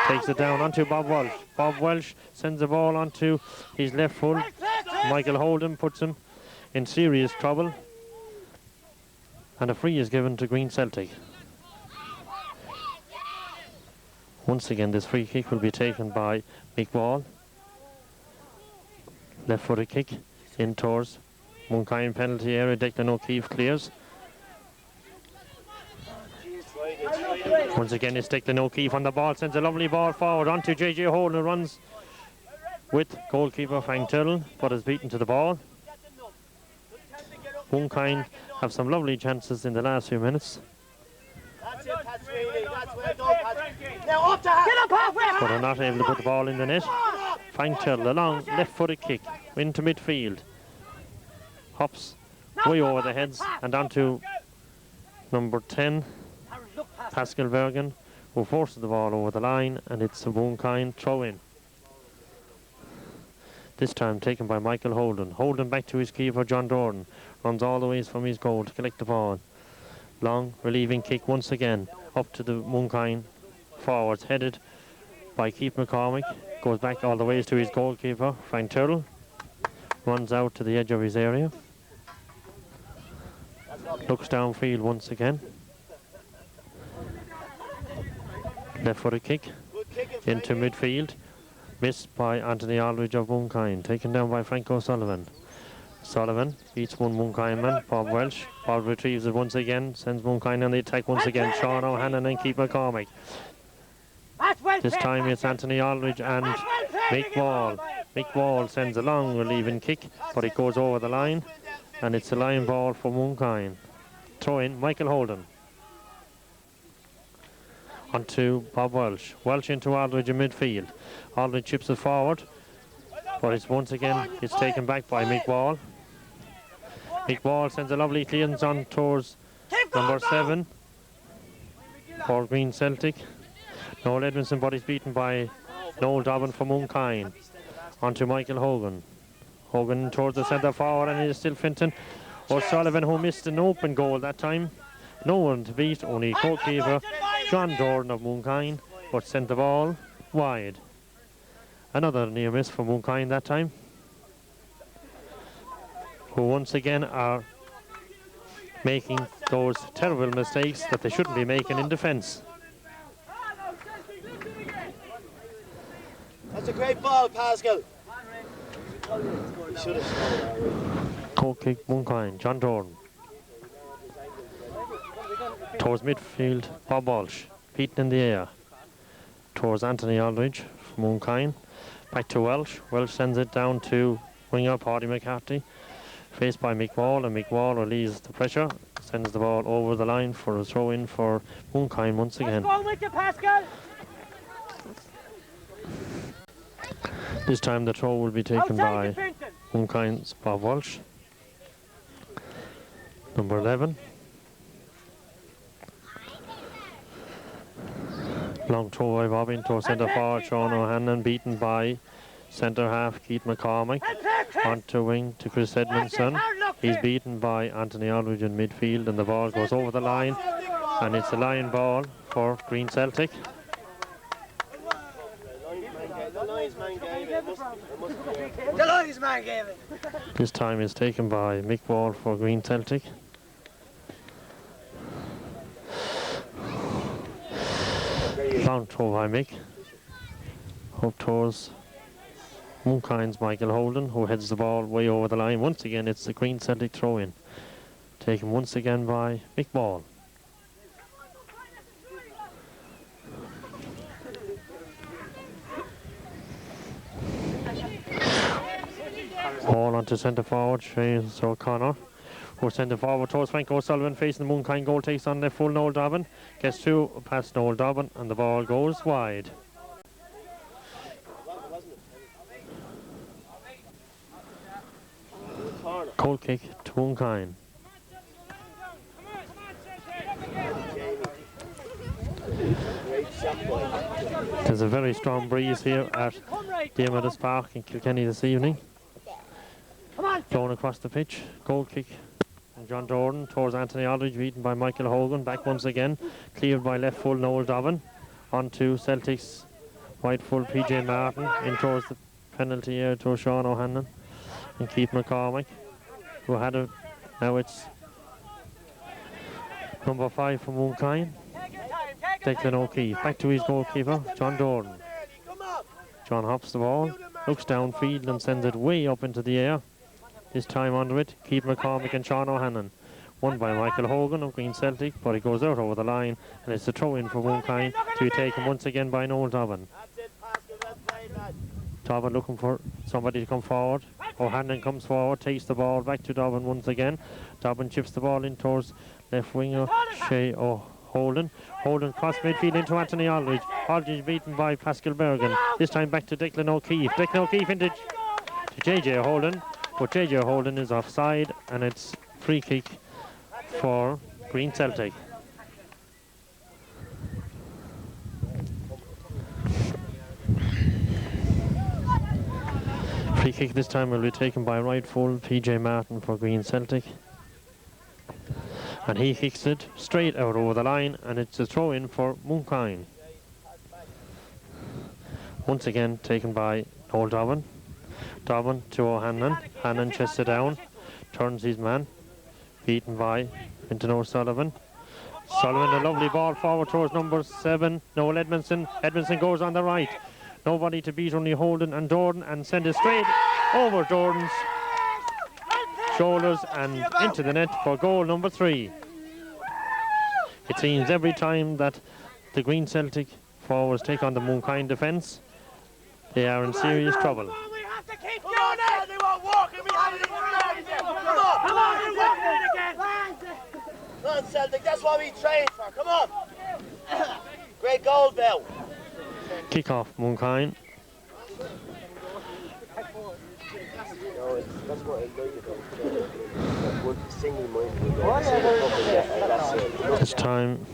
takes it down onto Bob Welsh. Bob Welsh sends the ball onto his left full. Michael Holden puts him in serious trouble. And a free is given to Green Celtic. Once again, this free kick will be taken by Mick Wall. Left-footed kick in towards Mooncoin penalty area. Declan O'Keefe clears. Once again, it's Declan O'Keefe on the ball. Sends a lovely ball forward onto JJ Holden, who runs with goalkeeper Frank Tyrrell, but is beaten to the ball. Mooncoin have some lovely chances in the last few minutes. That's it, that's really, that's well done, Patrick. Now up to half. Get up halfway. But are not able to put the ball in the net. Frank Tyrrell, a long left-footed kick into midfield. Hops way over the heads and onto number 10, Pascal Bergen, who forces the ball over the line, and it's a Mooncoin throw-in. This time taken by Michael Holden. Holden back to his keeper, John Doran. Runs all the ways from his goal to collect the ball. Long relieving kick once again up to the Mooncoin forwards, headed by Keith McCormick. Goes back all the way to his goalkeeper, Frank Turtle. Runs out to the edge of his area. Looks downfield once again. Left-footed kick into midfield. Missed by Anthony Aldridge of Mooncoin. Taken down by Frank O'Sullivan. Sullivan beats one Mooncoin man, Bob Welsh. Bob retrieves it once again, sends Mooncoin on the attack once again. Sean O'Hanlon and Keith McCormick. This time it's Anthony Aldridge and Mick Wall. Mick Wall sends a long relieving kick, but it goes over the line, and it's a line ball for Mooncoin. Throw in Michael Holden. On to Bob Welsh. Welsh into Aldridge in midfield. Aldridge chips it forward, but it's once again it's taken back by Mick Wall. Mick Wall sends a lovely clearance on towards number 7 for Green Celtic. Noel Edmondson, but he's beaten by Noel Dobbin for Mooncoin. On to Michael Hogan. Hogan towards the centre forward, and it is still Finton O'Sullivan, who missed an open goal that time. No one to beat, only goalkeeper John Jordan of Mooncoin, but sent the ball wide. Another near miss for Mooncoin that time, who once again are making those terrible mistakes that they shouldn't be making in defence. That's a great ball, Pascal. Goal kick, Mooncoin, John Jordan. Towards midfield, Bob Walsh, beaten in the air. Towards Anthony Aldridge from Mooncoin. Back to Welsh. Welsh sends it down to winger Paddy McCarthy. Faced by Mick Wall, and Mick Wall relieves the pressure. Sends the ball over the line for a throw in for Mooncoin once again. Let's go with you, Pascal. This time the throw will be taken by Mooncoin's Bob Walsh. Number 11. Long throw by Bob into centre forward Sean O'Hanlon, beaten by centre half Keith McCormick. On to wing to Chris Edmondson. He's beaten by Anthony Aldridge in midfield, and the ball goes over the line, and it's a line ball for Green Celtic. The linesman gave it. This time is taken by Mick Wall for Green Celtic. Long throw by Mick. Up towards Mooncoin's Michael Holden, who heads the ball way over the line. Once again, it's the Green Celtic throw-in. Taken once again by Mick Wall. Ball onto centre forward, Shanes O'Connor. Who centre forward towards Frank O'Sullivan, facing the Mooncoin goal, takes on left full Noel Dobbin. Gets through past Noel Dobbin, and the ball goes wide. Goal kick to Mooncoin. There's a very strong breeze here at the Amethyst Park in Kilkenny this evening. Blown across the pitch. Goal kick from John Jordan towards Anthony Aldridge, beaten by Michael Hogan. Back once again, cleared by left full Noel Dobbin. On to Celtic's right full PJ Martin, in towards the penalty area to Sean O'Hanlon and Keith McCormick, who had it. Now it's number 5 for Mooncoin, Declan O'Keefe. Back to his goalkeeper, John Jordan. John hops the ball, looks downfield and sends it way up into the air. This time under it, Keith McCormick and Sean O'Hanlon. Won by Michael Hogan of Green Celtic, but it goes out over the line, and it's a throw-in for Mooncoin to be taken once again by Noel Dobbin. Dobbin looking for somebody to come forward. O'Hanlon comes forward, takes the ball back to Dobbin once again. Dobbin chips the ball in towards left winger Shea Holden. Holden cross midfield into Anthony Aldridge. Aldridge beaten by Pascal Bergen. This time back to Declan O'Keefe. Declan O'Keefe into JJ Holden, but JJ Holden is offside, and it's free kick for Green Celtic. Free kick this time will be taken by right full PJ Martin for Green Celtic. And he kicks it straight out over the line, and it's a throw in for Mooncoin. Once again taken by Noel Dobbin. Dobbin to O'Hanlon. Hannon chests it down, turns his man, beaten by Fintan O'Sullivan. Sullivan, a lovely ball forward towards number 7, Noel Edmondson. Edmondson goes on the right. Nobody to beat, only Holden and Jordan, and send it straight over Jordan's shoulders and into the net for goal number 3. It seems every time that the Green Celtic forwards take on the Mooncoin defence, they are in serious trouble. We have to keep doing it! They won't walk and we have it in the Come on, we're walking it again! Come on, Celtic, that's what we train for, come on! Great goal, Bill. Kick off Mooncoin. That's what I like This time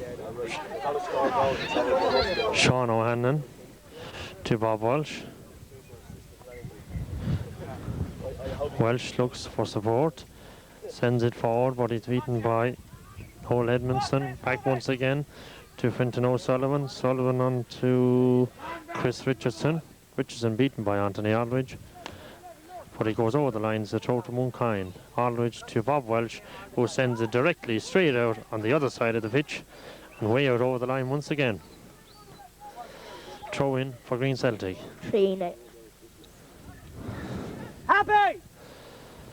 Sean O'Hanlon to Bob Walsh. Welsh looks for support, sends it forward, but it's beaten by Noel Edmondson. Back once again to Fintan O'Sullivan. Sullivan on to Chris Richardson. Richardson beaten by Anthony Aldridge, but he goes over the lines, the throw to Mooncoin. Aldridge to Bob Welsh, who sends it directly straight out on the other side of the pitch and way out over the line once again. Throw in for Green Celtic. 3-0. Happy!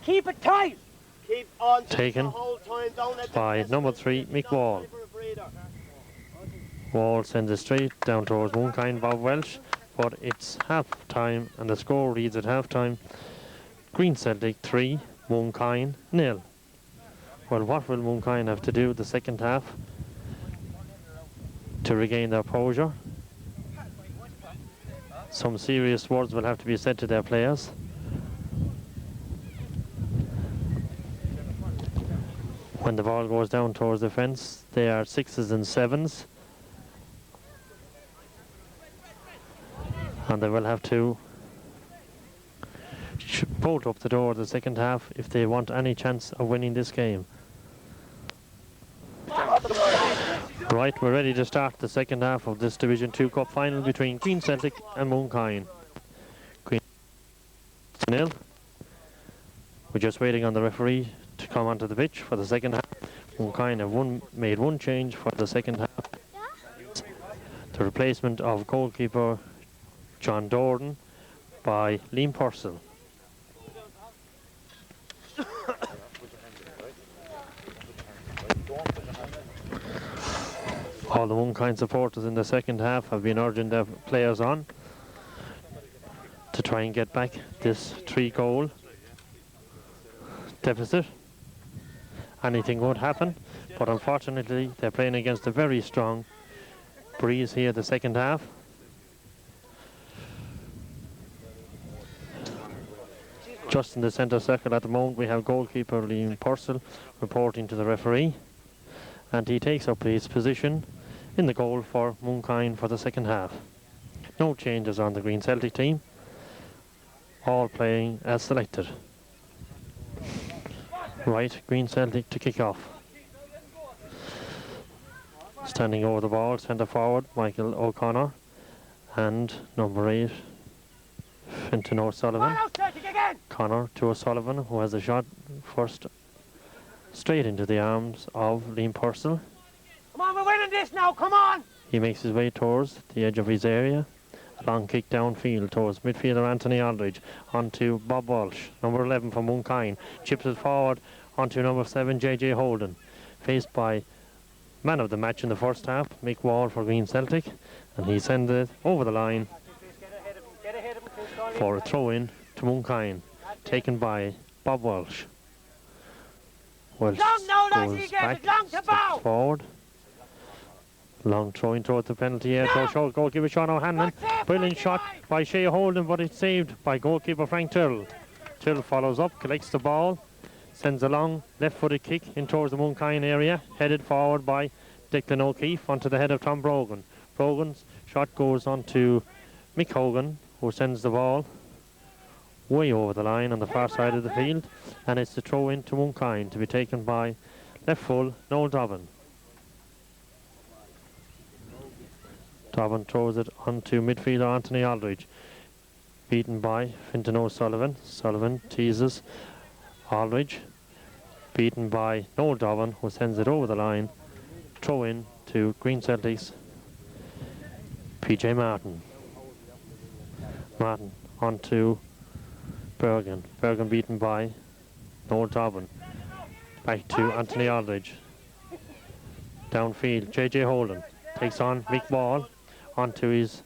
Keep it tight! Keep on Taken the whole time. Don't let by number 3, Mick Wall. Wall sends it straight down towards Mooncoin, Bob Welsh, but it's half time and the score reads at half time Green Celtic 3, Mooncoin 0. Well, what will Mooncoin have to do the second half to regain their composure? Some serious words will have to be said to their players. When the ball goes down towards the fence, they are 6s and 7s. And they will have to bolt up the door the second half if they want any chance of winning this game. Right, we're ready to start the second half of this Division 2 Cup final between Green Celtic and Mooncoin. Green 0. We're just waiting on the referee to come onto the pitch for the second half. Mooncoin have made one change for the second half. The replacement of goalkeeper John Dordan by Liam Purcell. All the Mooncoin supporters in the second half have been urging their players on to try and get back this 3-goal deficit. Anything would happen, but unfortunately they're playing against a very strong breeze here the second half. Just in the centre circle at the moment we have goalkeeper Liam Purcell reporting to the referee, and he takes up his position in the goal for Mooncoin for the second half. No changes on the Green Celtic team, all playing as selected. Right, Green Celtic to kick off. Standing over the ball, centre forward Michael O'Connor and number 8 Fintan O'Sullivan. Connor to O'Sullivan, who has a shot first straight into the arms of Liam Purcell. Come on, we're winning this now, come on! He makes his way towards the edge of his area. A long kick downfield towards midfielder Anthony Aldridge onto Bob Walsh, number 11 for Mooncoin. Chips it forward onto number 7 JJ Holden. Faced by man of the match in the first half, Mick Wall for Green Celtic, and he sends it over the line for a throw-in to Mooncoin, taken by Bob Walsh. Walsh goes back, steps forward. Long throwing towards the penalty area. Goalkeeper Sean O'Hanlon. Brilliant shot by Shea Holden, but it's saved by goalkeeper Frank Tyrrell. Tyrrell follows up, collects the ball, sends a long left-footed kick in towards the Mooncoin area, headed forward by Declan O'Keefe onto the head of Tom Brogan. Brogan's shot goes on to Mick Hogan, who sends the ball way over the line on the far side of the field, and it's the throw in to Mooncoin to be taken by left full Noel Dobbin. Dobbin throws it onto midfielder Anthony Aldridge. Beaten by Fintan O'Sullivan. Sullivan teases Aldridge. Beaten by Noel Dobbin, who sends it over the line. Throw in to Green Celtics PJ Martin. Martin onto Bergen. Bergen beaten by Noel Dobbin. Back to Anthony Aldridge. Downfield, JJ Holden takes on Mick Ball onto his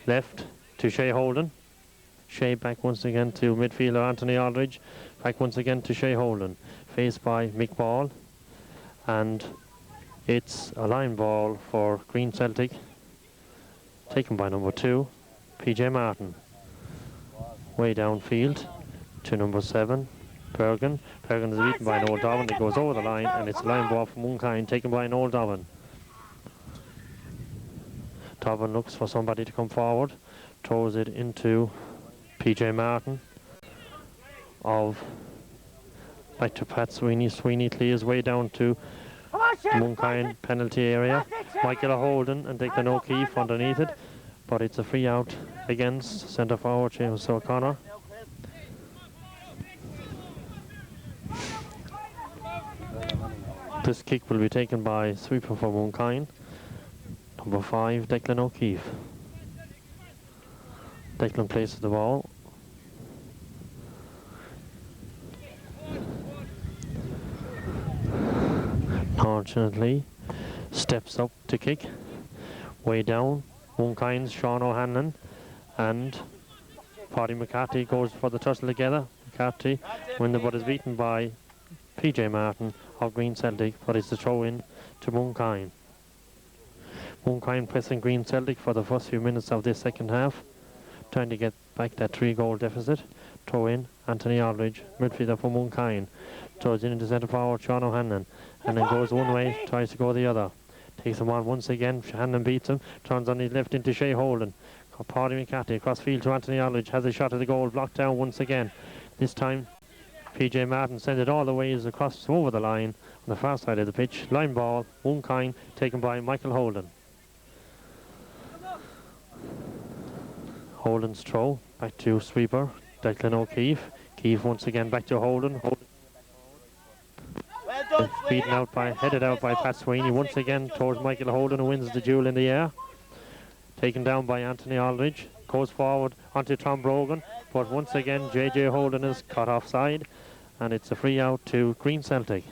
left to Shea Holden. Shea back once again to midfielder Anthony Aldridge. Back once again to Shea Holden. Faced by Mick Ball. And it's a line ball for Green Celtic. Taken by number 2, PJ Martin. Way downfield to number 7, Bergen. Bergen is beaten by Noel Dobbin. It goes over the line, and it's a line ball from Mooncoin, taken by Noel Dobbin. Dobbin looks for somebody to come forward, throws it into PJ Martin. Back to Pat Sweeney. Sweeney clears way down to Mooncoin penalty area. Michael Holden and Declan O'Keefe underneath it, but it's a free out against centre forward James O'Connor. This kick will be taken by sweeper for Mooncoin, number 5, Declan O'Keefe. Declan places the ball. Fortunately, steps up to kick. Way down, Mooncoin's Sean O'Hanlon and Paddy McCarthy goes for the tussle together. McCarthy, when the butt is beaten by PJ Martin of Green Celtic, but it's a throw in to Mooncoin. Mooncoin pressing Green Celtic for the first few minutes of this second half, trying to get back that 3-goal deficit. Throw in, Anthony Aldridge, midfielder for Mooncoin. Throws in into centre forward, Sean O'Hanlon, and then goes one way, tries to go the other. Takes him on once again, Hanlon beats him, turns on his left into Shea Holden. Paddy McCarthy across field to Anthony Aldridge, has a shot at the goal, blocked down once again. This time, PJ Martin sends it all the ways across over the line on the far side of the pitch. Line ball, Mooncoin, taken by Michael Holden. Holden's throw, back to sweeper, Declan O'Keefe. Keefe once again back to Holden. Beaten out by, headed out by Pat Sweeney once again towards Michael Holden, who wins the duel in the air. Taken down by Anthony Aldridge. Goes forward onto Tom Brogan, but once again JJ Holden is cut offside, and it's a free out to Green Celtic.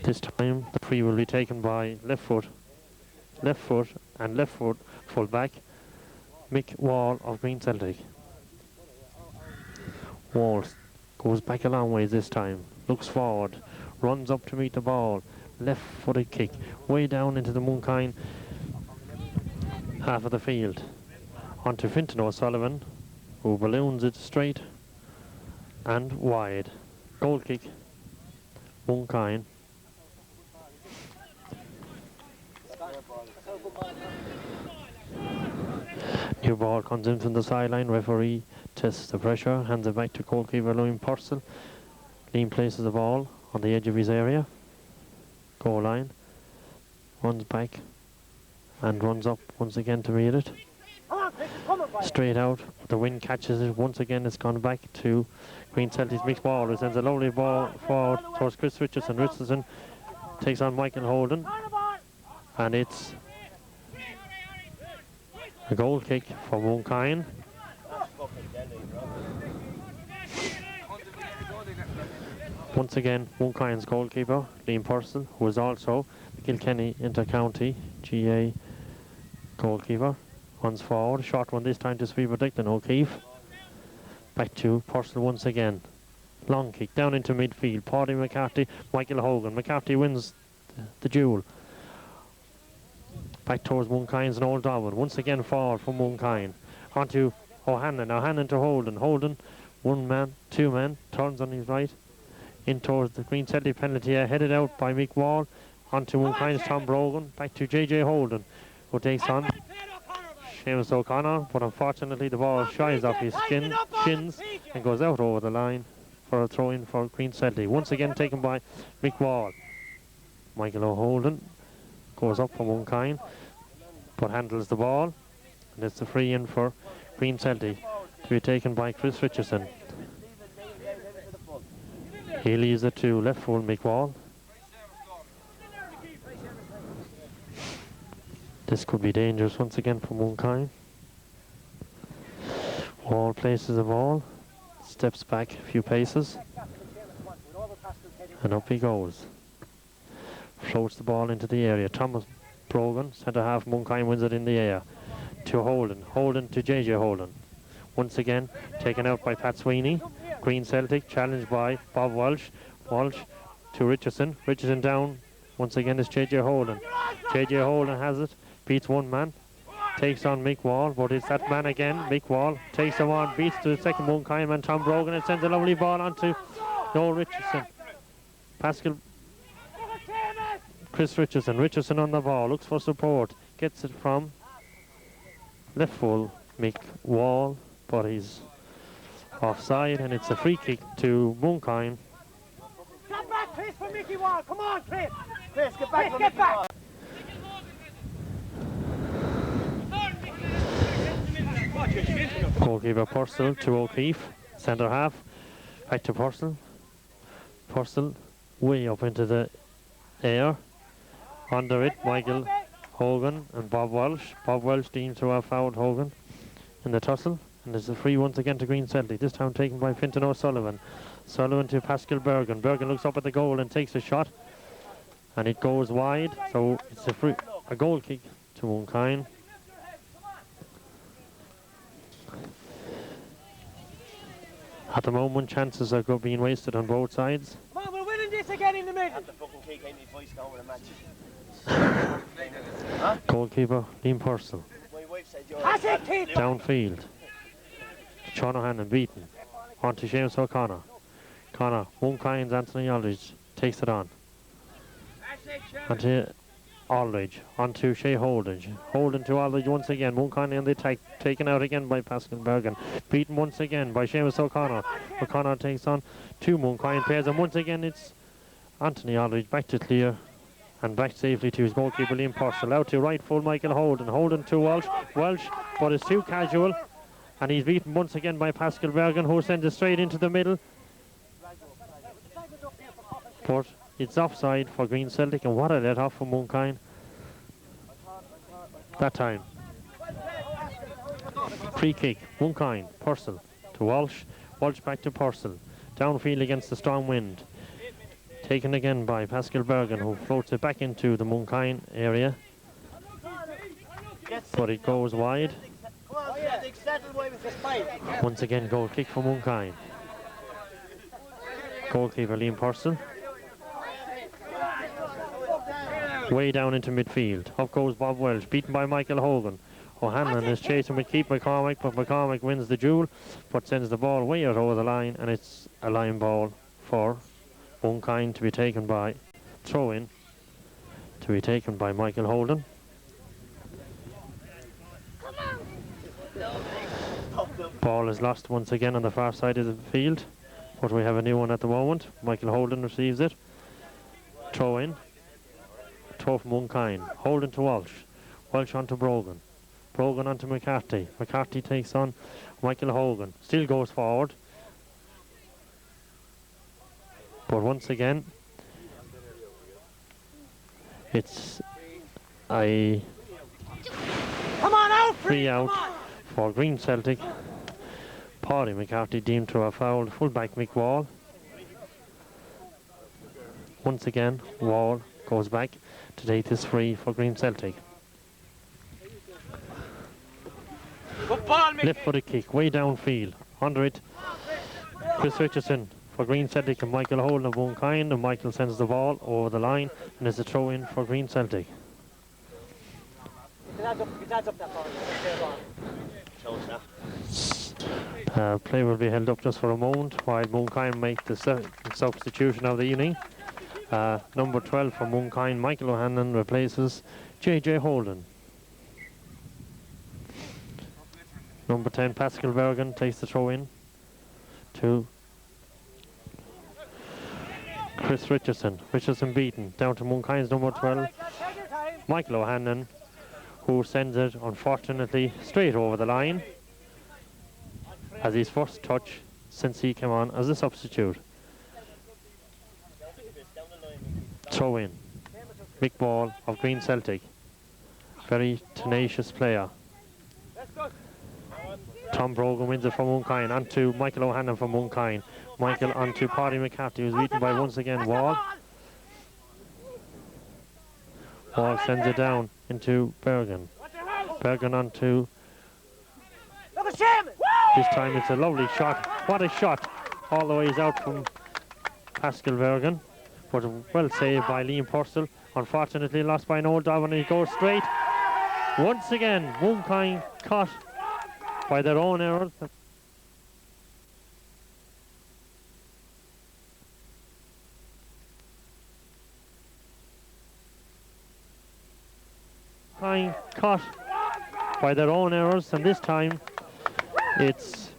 This time the free will be taken by left foot full back Mick Wall of Green Celtic. Wall goes back a long way this time, looks forward, runs up to meet the ball, left footed kick, way down into the Mooncoin half of the field. Onto Fintan O'Sullivan, who balloons it straight and wide. Goal kick, Mooncoin. New ball comes in from the sideline. Referee tests the pressure, hands it back to goalkeeper Liam Purcell. Liam places the ball on the edge of his area. Goal line. Runs back and runs up once again to meet it. Straight out. The wind catches it. Once again it's gone back to Green Celtic's mixed ball, who sends a lovely ball forward towards Chris Richardson. Richardson takes on Michael Holden, and it's a goal kick for Mooncoin. Once again, Mooncoin's goalkeeper, Liam Purcell, who is also the Kilkenny Inter-County GA goalkeeper, runs forward. Short one this time to sweeper Declan O'Keefe. Back to Purcell once again. Long kick down into midfield. Paddy McCarthy, Michael Hogan. McCarthy wins the duel. Back towards Mooncoin's Noel Dobbin. Once again forward from Mooncoin. Onto O'Hanlon. O'Hanlon to Holden. Holden, one man, two men. Turns on his right. In towards the Green Celtic penalty area. Headed out by Mick Wall. Onto Mooncoin's Tom Brogan. Back to JJ Holden, who takes on Seamus O'Connor. But unfortunately the ball shies off his shins and goes out over the line for a throw-in for Green Celtic. Once again taken by Mick Wall. Michael O'Holden goes up for Mooncoin, but handles the ball, and it's a free in for Green Celtic to be taken by Chris Richardson. He leaves it to left full Mick Wall. This could be dangerous once again for Mooncoin. Wall places the ball, steps back a few paces, and up he goes. Floats the ball into the area. Thomas Brogan, centre half, Mooncoin wins it in the air. To Holden, Holden to JJ Holden. Once again, taken out by Pat Sweeney. Green Celtic, challenged by Bob Walsh. Walsh to Richardson. Richardson down. Once again, it's JJ Holden. JJ Holden has it, beats one man. Takes on Mick Wall, but it's that man again. Mick Wall takes him on, beats to the second Mooncoin man, Tom Brogan, and sends a lovely ball onto Noel Richardson. Pascal, Chris Richardson. Richardson on the ball, looks for support, gets it from left full Mick Wall, but he's offside, and it's a free kick to Mooncoin. Come back, Chris, for Mickey Wall. Come on, Chris. Chris, get back. Chris, get back. Goalkeeper Purcell to O'Keefe, centre half, back to Purcell. Purcell way up into the air. Under it, Michael Hogan and Bob Welsh. Bob Welsh deemed to have fouled Hogan in the tussle. And there's a free once again to Green Celtic, this time taken by Fintan O'Sullivan. Sullivan to Pascal Bergen. Bergen looks up at the goal and takes a shot. And it goes wide, so it's a goal kick to Mooncoin. At the moment, chances are being wasted on both sides. Come on, we're winning this again in the middle. Goalkeeper Liam Purcell. Pass it, Keith. Downfield. Sean O'Hanlon beaten. On to James O'Connor. Connor, Mooncoin's Anthony Aldridge takes it on. On to Aldridge. On to Shea Holden. Holden to Aldridge once again. Mooncoin in the attack. Taken out again by Pascal Bergen. Beaten once again by Seamus O'Connor. O'Connor takes on two Mooncoin players. And once again it's Anthony Aldridge back to clear. And back safely to his goalkeeper Liam Purcell. Out to right full Michael Holden. Holden to Welsh. Welsh, but it's too casual. And he's beaten once again by Pascal Bergen, who sends it straight into the middle. But it's offside for Green Celtic, and what a let off for Mooncoin that time. Free kick, Mooncoin, Purcell to Walsh. Walsh back to Purcell. Downfield against the strong wind. Taken again by Pascal Bergen, who floats it back into the Mooncoin area. But it goes wide. Once again, goal kick for Mooncoin. Goalkeeper Liam Purcell. Way down into midfield. Up goes Bob Welsh, beaten by Michael Hogan. O'Hanlon is chasing with Keith McCormick, but McCormick wins the duel, but sends the ball way out over the line, and it's a line ball for Mooncoin to be taken by, throw in, to be taken by Michael Holden. Ball is lost once again on the far side of the field, but we have a new one at the moment. Michael Holden receives it. Throw in. Throw from Mooncoin. Holden to Walsh. Walsh on to Brogan. Brogan on to McCarthy. McCarthy takes on Michael Hogan. Still goes forward. But once again, it's a free out for Green Celtic. Paddy McCarthy deemed to have fouled fullback Mick Wall. Once again, Wall goes back to take this free for Green Celtic. Left footed kick, way downfield. Under it, Chris Richardson for Green Celtic and Michael Holden of Mooncoin, and Michael sends the ball over the line, and it's a throw in for Green Celtic. Play will be held up just for a moment while Mooncoin make the substitution of the evening. Number 12 for Mooncoin, Michael O'Hanlon, replaces JJ Holden. Number 10, Pascal Bergen, takes the throw in to Chris Richardson. Richardson beaten. Down to Mooncoin's number 12. Michael O'Hanlon, who sends it, unfortunately, straight over the line as his first touch since he came on as a substitute. Throw in. Mick Ball of Green Celtic. Very tenacious player. Tom Brogan wins it from Mooncoin. Onto Michael O'Hanlon from Mooncoin. Michael onto Paddy McCarthy, who's beaten by once again Wall. Wall sends it down into Bergen. Bergen onto... This time it's a lovely shot. What a shot! All the ways out from Pascal Bergen. But well saved by Liam Purcell. Unfortunately lost by Noel Dobbin, and he goes straight. Once again, Mooncoin caught by their own errors. Caught by their own errors, and this time it's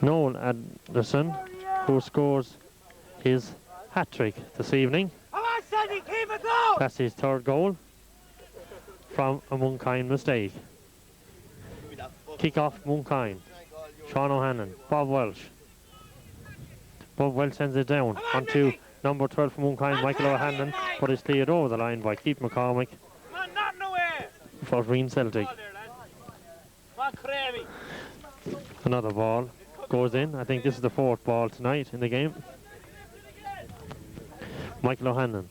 Noel Anderson who scores his hat-trick this evening. That's his third goal from a Mooncoin mistake. Kick off Mooncoin. Sean O'Hanlon, Bob Welsh. Bob Welsh sends it down onto number 12 from Mooncoin, Michael O'Hanlon, but is cleared over the line by Keith McCormick for Green Celtic. Another ball goes in. I think this is the fourth ball tonight in the game. Michael O'Hanlon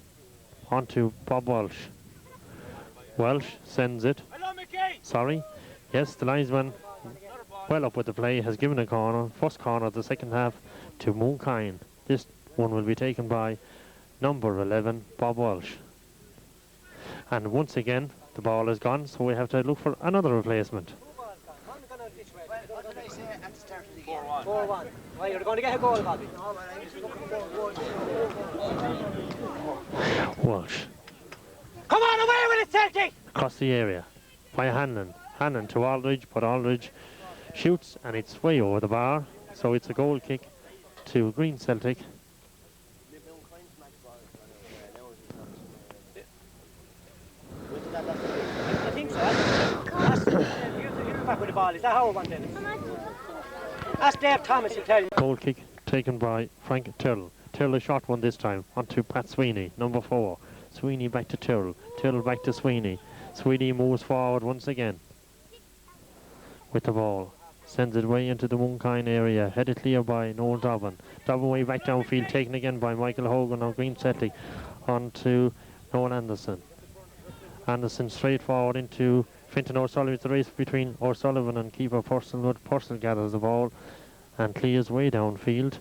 onto Bob Welsh. Welsh sends it. Sorry. Yes, the linesman, well up with the play, has given a corner. First corner of the second half to Mooncoin. This one will be taken by number 11, Bob Welsh. And once again, the ball is gone, so we have to look for another replacement. What did they say at the start of the game? 4-1. Well, you're going to get a goal, Bobby. Welsh. Come on, away with it, Celtic! Across the area by Hanlon. Hanlon to Aldridge, but Aldridge shoots and it's way over the bar. So it's a goal kick to Green Celtic. I think so. You're back with the ball. Is that how it went in? Ask Dave Thomas, he'll tell you. Goal kick taken by Frank Tyrrell. Tyrrell a shot one this time onto Pat Sweeney, number 4. Sweeney back to Tyrrell. Tyrrell back to Sweeney. Sweeney moves forward once again with the ball. Sends it way into the Mooncoin area. Headed clear by Noel Dobbin. Dobbin way back downfield, taken again by Michael Hogan of Green Celtic. On to Noel Anderson. Anderson straight forward into Fintan O'Sullivan. It's a race between O'Sullivan and keeper Purcell, but Purcell gathers the ball and clears way downfield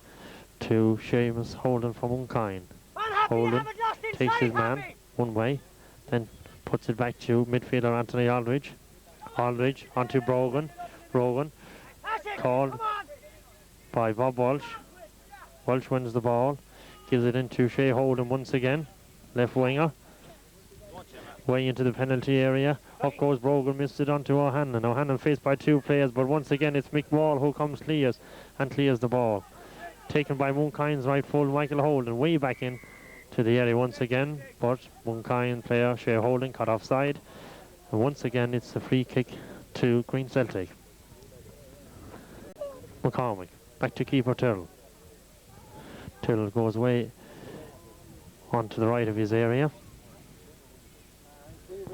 to Seamus Holden from Mooncoin. Holden takes his man one way, then puts it back to midfielder Anthony Aldridge. Aldridge onto Brogan. Brogan called by Bob Walsh. Walsh wins the ball, gives it into Shea Holden once again, left winger. Way into the penalty area. Up goes Brogan, missed it onto O'Hanlon. O'Hanlon faced by 2 players, but once again it's Mick Wall who comes clears the ball. Taken by Mooncoin's right full Michael Holden, way back in to the area once again, but Mooncoin player Shea Holden cut offside. And once again it's a free kick to Green Celtic. McCormick, back to keeper Tyrrell. Tyrrell goes way onto the right of his area.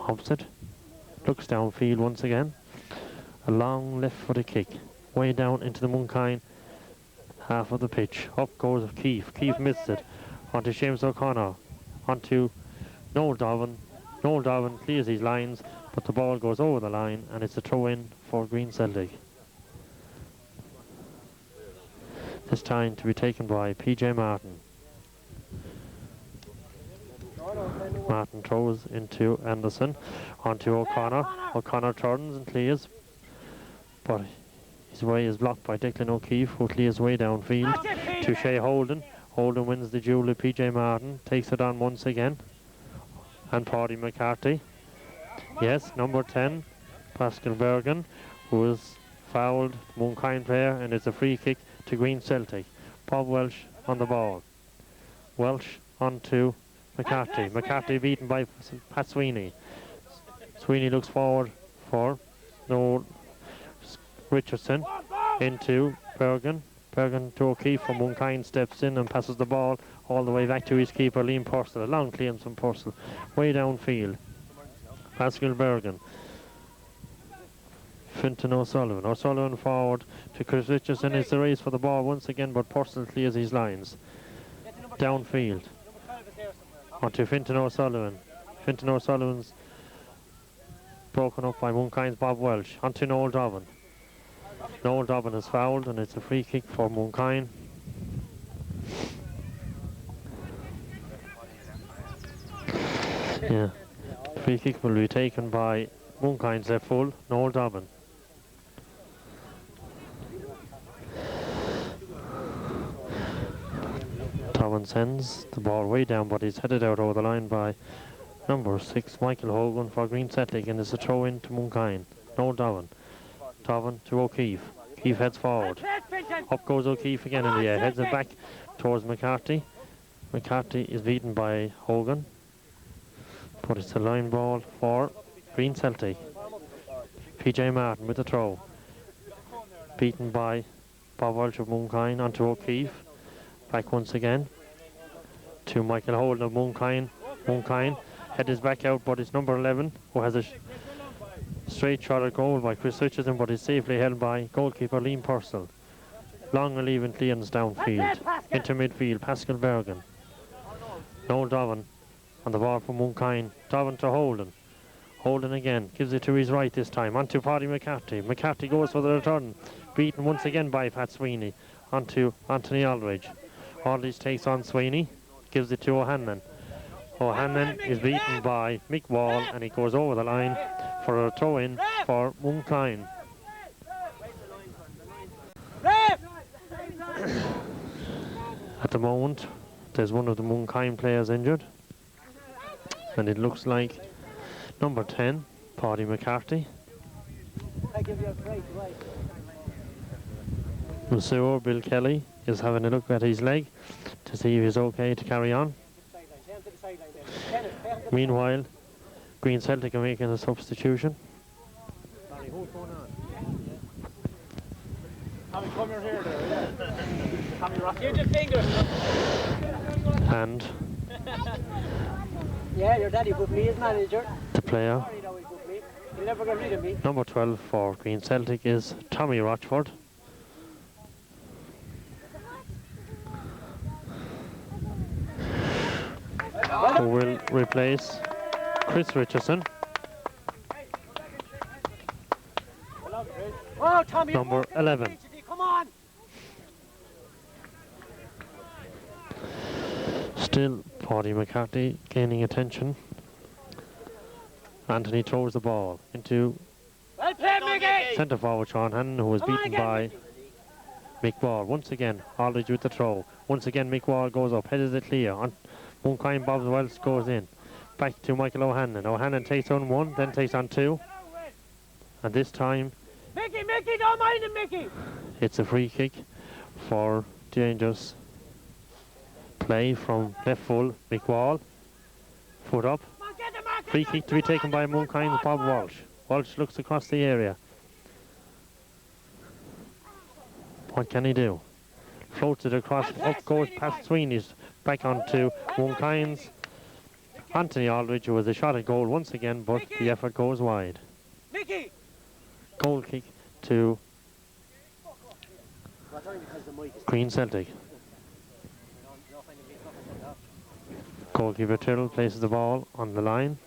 Hops it, looks downfield once again. A long left-footed kick, way down into the Mooncoin half of the pitch. Up goes Keith. Keith missed it. Onto James O'Connor. Onto Noel Dobbin. Noel Dobbin clears his lines, but the ball goes over the line and it's a throw-in for Green Celtic. This time to be taken by PJ Martin. Martin throws into Anderson, onto O'Connor. O'Connor turns and clears, but his way is blocked by Declan O'Keefe, who clears way downfield to Shea Holden. Holden wins the duel with PJ Martin, takes it on once again, and Paddy McCarthy. Yes, number 10, Pascal Bergen, who is fouled, Mooncoin player, and it's a free kick to Green Celtic. Bob Welsh on the ball. Welsh on to McCarthy. McCarthy beaten by Pat Sweeney. Sweeney looks forward for Noel Richardson into Bergen. Bergen to O'Keefe from Mooncoin, steps in and passes the ball all the way back to his keeper, Liam Purcell. A long clearance from Purcell, way downfield. Pascal Bergen. Fintan O'Sullivan. O'Sullivan forward to Chris Richardson. It's the race for the ball once again, but Purcell clears his lines. Downfield. Onto Fintan O'Sullivan. Fintan O'Sullivan's broken up by Mooncoin's Bob Welsh. Onto Noel Dobbin. Noel Dobbin is fouled and it's a free kick for Mooncoin. Yeah, free kick will be taken by Mooncoin's left full, Noel Dobbin. Dobbin sends the ball way down, but he's headed out over the line by number 6, Michael Hogan for Green Celtic, and it's a throw in to Mooncoin. Noel Dobbin. Dobbin to O'Keefe. O'Keefe heads forward. Up goes O'Keefe again in the air. Heads it back towards McCarthy. McCarthy is beaten by Hogan. But it's a line ball for Green Celtic. PJ Martin with the throw. Beaten by Bob Welsh of Mooncoin onto O'Keefe. Back once again to Michael Holden of Mooncoin. Mooncoin head is back out, but it's number 11 who has a straight shot at goal by Chris Richardson, but is safely held by goalkeeper Liam Purcell. Long and even clearance downfield. Into midfield, Pascal Bergen. Noel Dobbin on the ball from Mooncoin. Dobbin to Holden. Holden again, gives it to his right this time. Onto Paddy McCarthy. McCarthy goes for the return. Beaten once again by Pat Sweeney. Onto Anthony Aldridge. Aldridge takes on Sweeney. Gives it to O'Hanlon. O'Hanlon is beaten by Mick Wall and he goes over the line for a throw in for Mooncoin. At the moment, there's one of the Mooncoin players injured, and it looks like number 10, Paddy McCarthy. Monsieur Bill Kelly is having a look at his leg to see if he's okay to carry on. Meanwhile, Green Celtic are making a substitution. And yeah, your daddy put me as manager. The player, He'll never get rid of me. number 12 for Green Celtic, is Tommy Rochford. Who will replace Chris Richardson, Oh, Tommy, number 11. come on. Still Paddy McCarthy gaining attention. Anthony throws the ball into Well played, Mickey. centre forward Sean Hannon, who was beaten by Mick Wall. Once again, Aldridge with the throw. Once again, Mick Wall goes up, headed it clear. On Mooncoin, Bob Wells goes in. Back to Michael O'Hanlon. O'Hanlon takes on one, then takes on two. And this time, Mickey, don't mind him, Mickey. it's a free kick for dangerous play from left full, Mick Wall. Foot up. Free kick to be taken by Mooncoin's Bob Walsh. Walsh looks across the area. What can he do? Floats it across, up goes past Sweeney's, back onto Mooncoin's Anthony Aldridge, who was a shot at goal once again, but the effort goes wide. Mickey. Goal kick to Green Celtic. Goalkeeper Tyrrell places the ball on the line,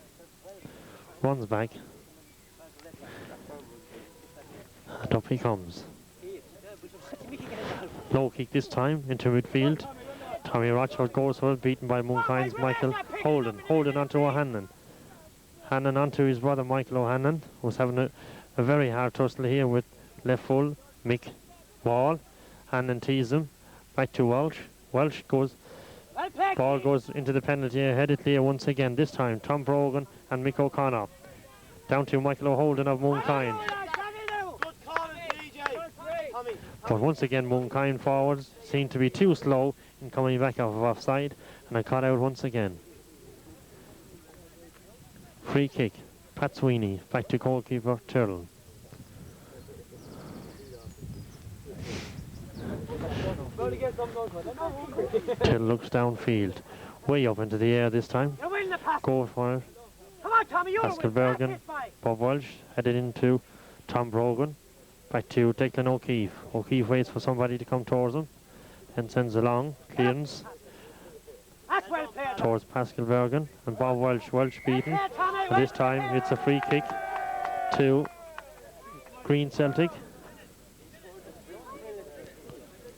runs back, and up he comes. Low kick this time into midfield. Tommy Rochford goes for it, beaten by Mooncoin's Michael Holden. Holden onto O'Hanlon. Hannon onto his brother Michael O'Hanlon, who's having a very hard tussle here with left full Mick Wall. Hannon tees him back to Welsh. Welsh goes, ball goes into the penalty area, headed clear once again. This time Tom Brogan and Mick O'Connor. Down to Michael O'Holden of Mooncoin. But once again, Mooncoin forwards seem to be too slow in coming back off of offside, and are caught out once again. Free kick, Pat Sweeney, back to goalkeeper Tyrrell. Tyrrell looks downfield, way up into the air this time. Go for it. Pascal Bergen, Bob Welsh, headed into Tom Brogan. Back to Declan O'Keefe. O'Keefe waits for somebody to come towards him and sends a long clearance towards Pascal Bergen, and Bob Welsh. Welsh beaten, and this time it's a free kick to Green Celtic,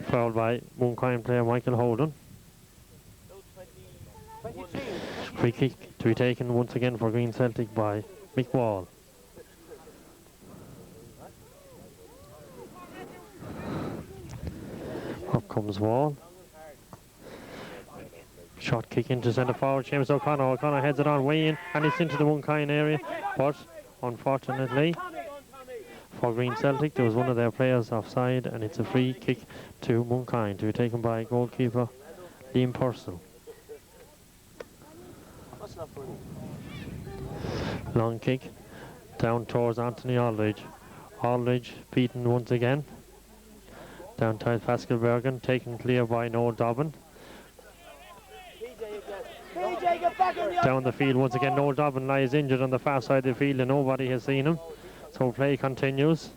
fouled by Mooncoin player Michael Holden. Free kick to be taken once again for Green Celtic by Mick Wall. Up comes Wall. Shot kick into centre forward, Seamus O'Connor. O'Connor heads it on way in, and it's into the Mooncoin area. But unfortunately for Green Celtic, there was one of their players offside, and it's a free kick to Mooncoin to be taken by goalkeeper Liam Purcell. Long kick down towards Anthony Aldridge. Aldridge beaten once again. Down to Pascal Bergen, taken clear by Noel Dobbin. Down the field once again, Noel Dobbin lies injured on the far side of the field and nobody has seen him. So play continues.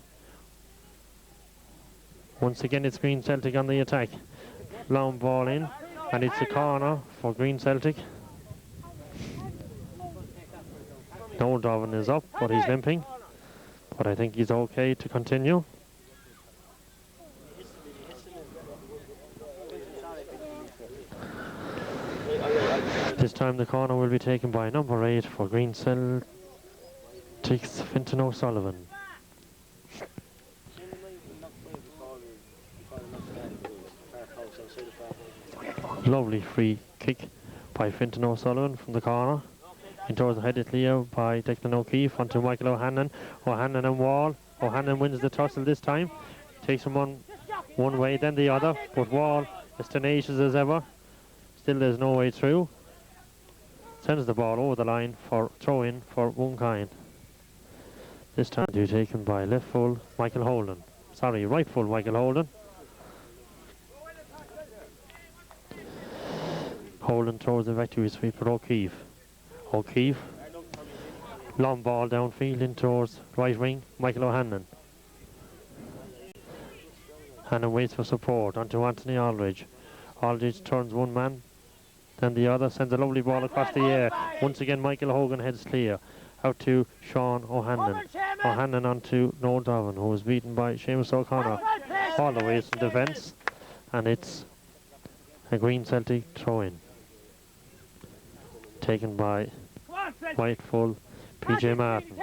Once again it's Green Celtic on the attack. Long ball in, and it's a corner for Green Celtic. Noel Dobbin is up, but he's limping. But I think he's okay to continue. This time the corner will be taken by number 8 for Green Celtic's Fintan O'Sullivan. Lovely free kick by Fintan O'Sullivan from the corner. In towards the headed clear by Declan O'Keefe onto Michael O'Hanlon. O'Hanlon and Wall. O'Hanlon wins the tussle this time. Takes him one way, then the other. But Wall is tenacious as ever. Still there's no way through. Sends the ball over the line for throw-in for Mooncoin. This time to be taken by left full Michael Holden. Sorry, right full Michael Holden. Holden throws it back to his sweeper O'Keefe. O'Keefe. Long ball downfield in towards right wing, Michael O'Hanlon. Hannon waits for support onto Anthony Aldridge. Aldridge turns one man, then the other, sends a lovely ball across the air. Once again Michael Hogan heads clear. Out to Sean O'Hanlon. O'Hanlon onto Noel Dobbin, who was beaten by Seamus O'Connor. All the way from defence. And it's a Green Celtic throw-in. Taken by white full PJ Martin.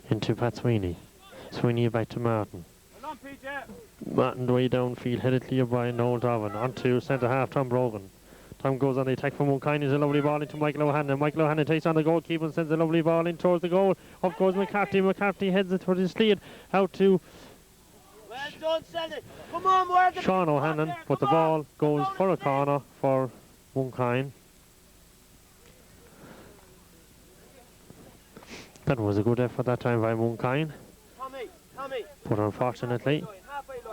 Into Pat Sweeney. Sweeney back to Martin. Martin way downfield, headed clear by Noel Dobbin. Onto centre half Tom Brogan. Tom goes on the attack for Mooncoin. There's a lovely ball into Michael O'Hanlon. Michael O'Hanlon takes on the goalkeeper and sends a lovely ball in towards the goal. Up goes McCarthy. McCarthy heads it towards his lead. Out to Sean O'Hanlon, but the ball goes for a corner for Mooncoin. That was a good effort that time by Mooncoin. But unfortunately,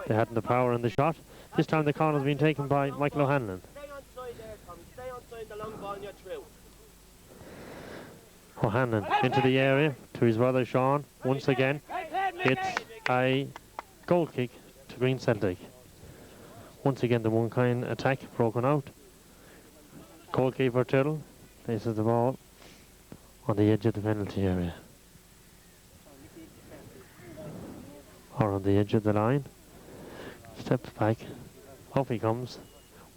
they hadn't the power in the shot. This time the corner's been taken by Michael O'Hanlon. O'Hanlon into the area to his brother Sean. Once again, it's a goal kick to Green Celtic. Once again, the Mooncoin attack broken out. Goalkeeper Tyrrell places the ball on the edge of the penalty area. Or on the edge of the line. Steps back. Up he comes.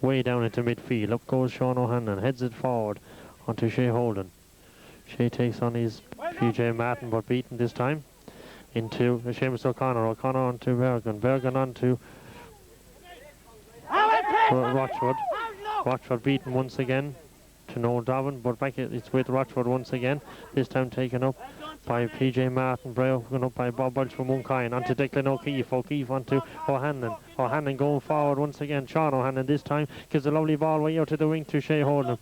Way down into midfield. Up goes Sean O'Hanlon. Heads it forward onto Shea Holden. Shea takes on his PJ Martin, but beaten this time. Into Seamus O'Connor. O'Connor onto Bergen. Bergen onto Rochford. Rochford beaten once again to Noel Dobbin, but back it's with Rochford once again. This time taken up by PJ Martin, broken up by Bob Welch from Mooncoin, onto Declan O'Keefe, O'Keefe onto O'Hanlon, O'Hanlon going forward once again, Sean O'Hanlon this time gives a lovely ball way out to the wing to Shea Holden,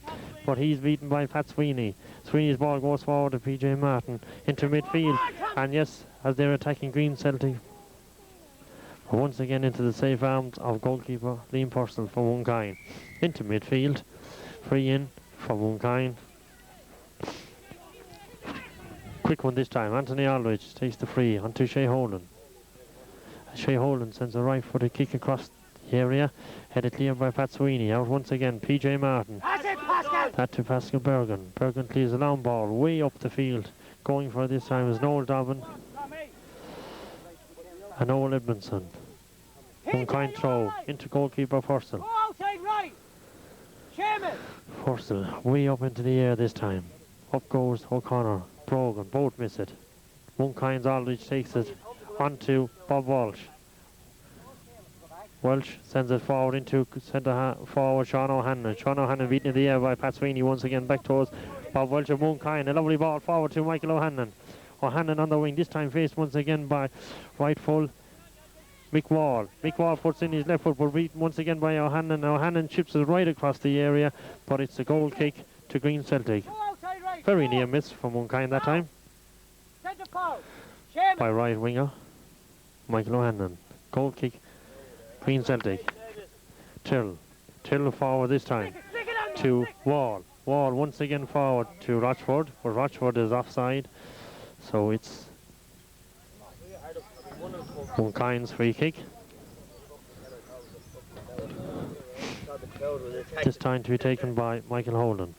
but he's beaten by Pat Sweeney. Sweeney's ball goes forward to PJ Martin into midfield, and yes, as they're attacking Green Celtic, once again into the safe arms of goalkeeper Liam Purcell from Mooncoin, into midfield, free in from Mooncoin. Quick one this time, Anthony Aldridge takes the free onto Shea Holden. Shea Holden sends a right footed kick across the area, headed clear by Pat Sweeney. Out once again, PJ Martin. That to Pascal Bergen. Bergen clears a long ball way up the field. Going for this time is Noel Dobbin and Noel Edmondson. Mooncoin throw into goalkeeper Purcell. Purcell way up into the air this time. Up goes O'Connor. Brogan, both miss it. Mooncoin's Aldridge takes it onto Bob Walsh. Welsh sends it forward into centre forward Sean O'Hanlon. Sean O'Hanlon beaten in the air by Pat Sweeney once again back towards Bob Welch of Mooncoin. A lovely ball forward to Michael O'Hanlon. O'Hanlon on the wing, this time faced once again by right full Mick Wall. Mick Wall puts in his left foot, but beaten once again by O'Hanlon. O'Hanlon chips it right across the area, but it's a goal kick to Green Celtic. Very near miss from Mooncoin that time. By right winger Michael O'Hanlon. Goal kick Green Celtic. Till forward this time to Wall. Wall once again forward to Rochford, but Rochford is offside, so it's Mooncoin's free kick. This time to be taken by Michael Holden.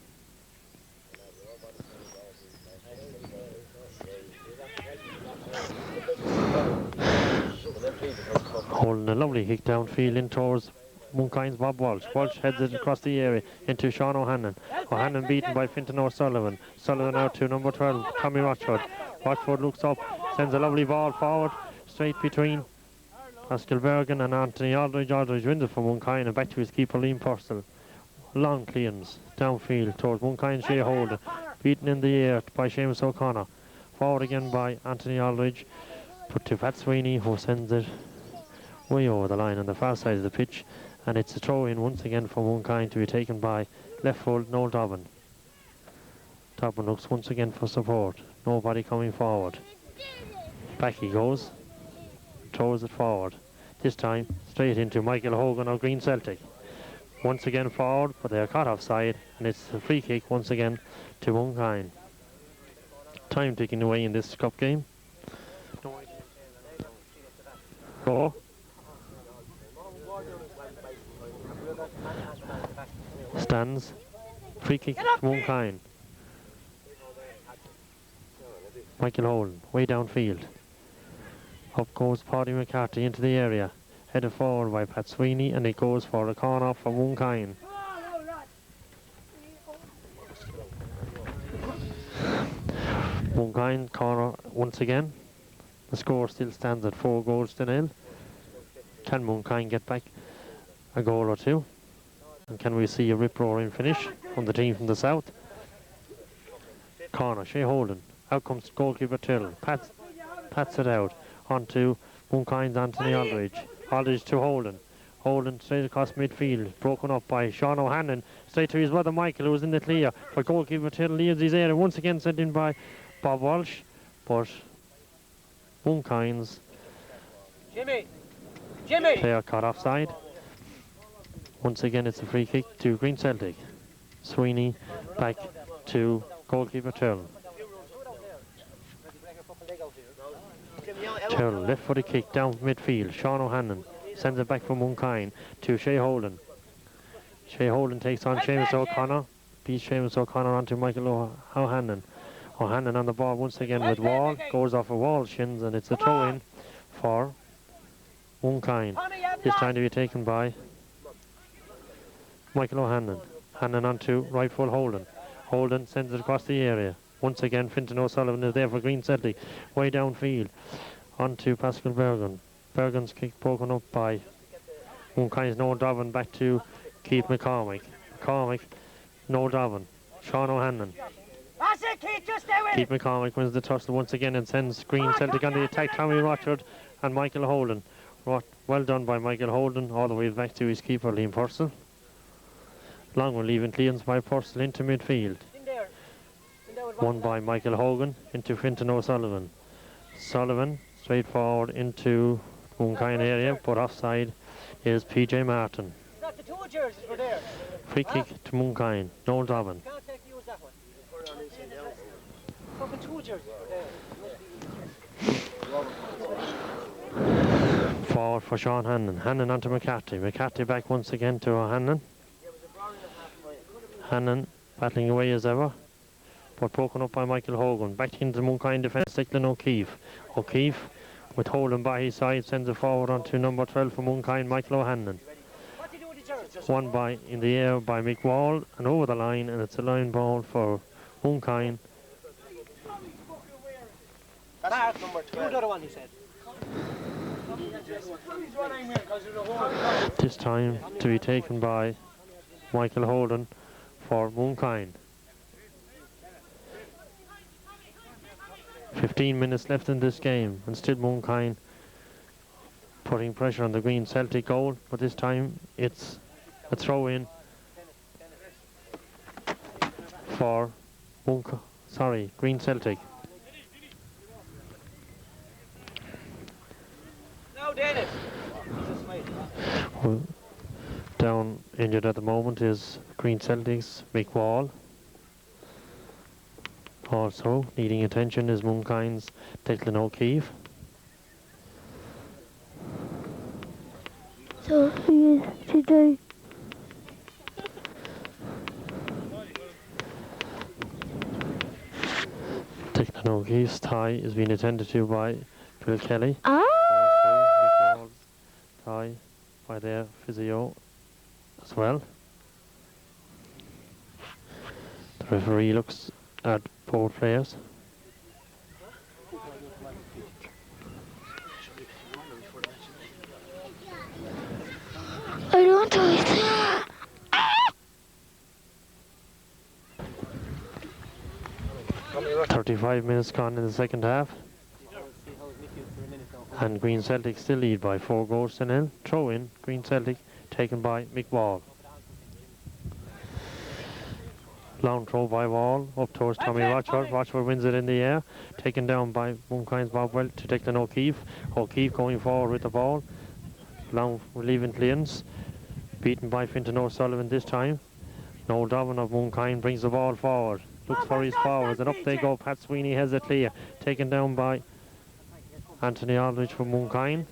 Holding a lovely kick downfield in towards Mooncoin's Bob Walsh. Walsh heads it across the area into Sean O'Hanlon. O'Hanlon beaten by Fintan O'Sullivan. Sullivan out to number 12, Tommy Rochford. Rochford looks up, sends a lovely ball forward, straight between Pascal Bergen and Anthony Aldridge. Aldridge wins it from Mooncoin and back to his keeper Liam Purcell. Long clearance downfield towards Mooncoin Shea Holden. Beaten in the air by Seamus O'Connor. Forward again by Anthony Aldridge. Put to Pat Sweeney, who sends it way over the line on the far side of the pitch, and it's a throw in once again for Mooncoin to be taken by left full Noel Dobbin. Dobbin looks once again for support, nobody coming forward. Back he goes, throws it forward, this time straight into Michael Hogan of Green Celtic. Once again forward, but they're caught offside, and it's a free kick once again to Mooncoin. Time ticking away in this cup game. Go. Stands. Free kick to Mooncoin. Michael Holden, way downfield. Up goes Paddy McCarthy into the area. Headed forward by Pat Sweeney, and it goes for a corner for Mooncoin. Mooncoin corner once again. The score still stands at 4-0. Can Mooncoin get back a goal or two? And can we see a rip-roaring finish from the team from the south? Corner, Shea Holden. Out comes goalkeeper Till. Pats it out onto Mooncoin's Anthony Aldridge. Aldridge to Holden. Holden straight across midfield. Broken up by Sean O'Hanlon. Straight to his brother Michael, who was in the clear. But goalkeeper Till leaves his area. Once again sent in by Bob Walsh. But Mooncoin's player caught offside. Once again it's a free kick to Green Celtic. Sweeney back to goalkeeper Turl. Turl left footed kick down midfield. Sean O'Hanlon sends it back from Mooncoin to Shea Holden. Shea Holden takes on Seamus O'Connor. Beats Seamus O'Connor onto Michael O'Hanlon. O'Hanlon on the ball once again with Wall. Goes off a Wall shins, and it's a throw in for Mooncoin. This time to be taken by Michael O'Hanlon. Hanlon onto right full Holden. Holden sends it across the area. Once again Fintan O'Sullivan is there for Green Celtic. Way downfield onto Pascal Bergen. Bergen's kick broken up by Mooncoin's Noel Dobbin back to Keith McCormick. McCormick, Noel Dobbin. Sean O'Hanlon. That's it, Keith, just stay with Keith it. McCormick wins the tussle once again and sends Green Celtic on the attack. Tommy Rochford and Michael Holden. Well done by Michael Holden, all the way back to his keeper, Liam Purcell. Long one leaving clearance by Purcell into midfield. In there. Won by Michael Hogan into Fintan O'Sullivan. Sullivan straight forward into Mooncoin area, but offside is PJ Martin. Not the two jerseys were there. Free kick to Mooncoin. Noel Dobbin. Can't take use that one. Fucking two jerseys were there. Forward for Sean Hannon. Hannon onto McCarthy. McCarthy back once again to Hannon. Hannon battling away as ever, but broken up by Michael Hogan. Back into Mooncoin defence, Declan O'Keefe. O'Keefe, with Holden by his side, sends it forward onto number 12 for Mooncoin, Michael O'Hanlon. What do you do with the jerseys? Won by in the air by Mick Wall and over the line, and it's a line ball for Mooncoin. Mark, number 12. The other one, he said. This time to be taken by Michael Holden for Mooncoin. 15 minutes left in this game, and still Mooncoin putting pressure on the Green Celtic goal, but this time it's a throw-in for Green Celtic. No, Dennis. Well, down injured at the moment is Green Celtic's Mick Wall. Also needing attention is Mooncoin's Declan O'Keefe. So he is today. Declan O'Keefe's tie is being attended to by Phil Kelly. Ah! Also Mick Wall's tie by their physio as well. The referee looks at both players. I don't do it. 35 minutes gone in the second half. And Green Celtic still lead by 4 goals to 0. Throw in, Green Celtic taken by Mick Wall. Long throw by Wall up towards Tommy Rochford. Rochford wins it in the air, taken down by Mooncoin's Bob Welch to Declan O'Keefe. O'Keefe going forward with the ball. Long leaving clearance, beaten by Fintan O'Sullivan this time. Noel Dobbin of Mooncoin brings the ball forward, looks for his forwards, and up they go. Pat Sweeney has it clear, taken down by Anthony Aldridge from Mooncoin.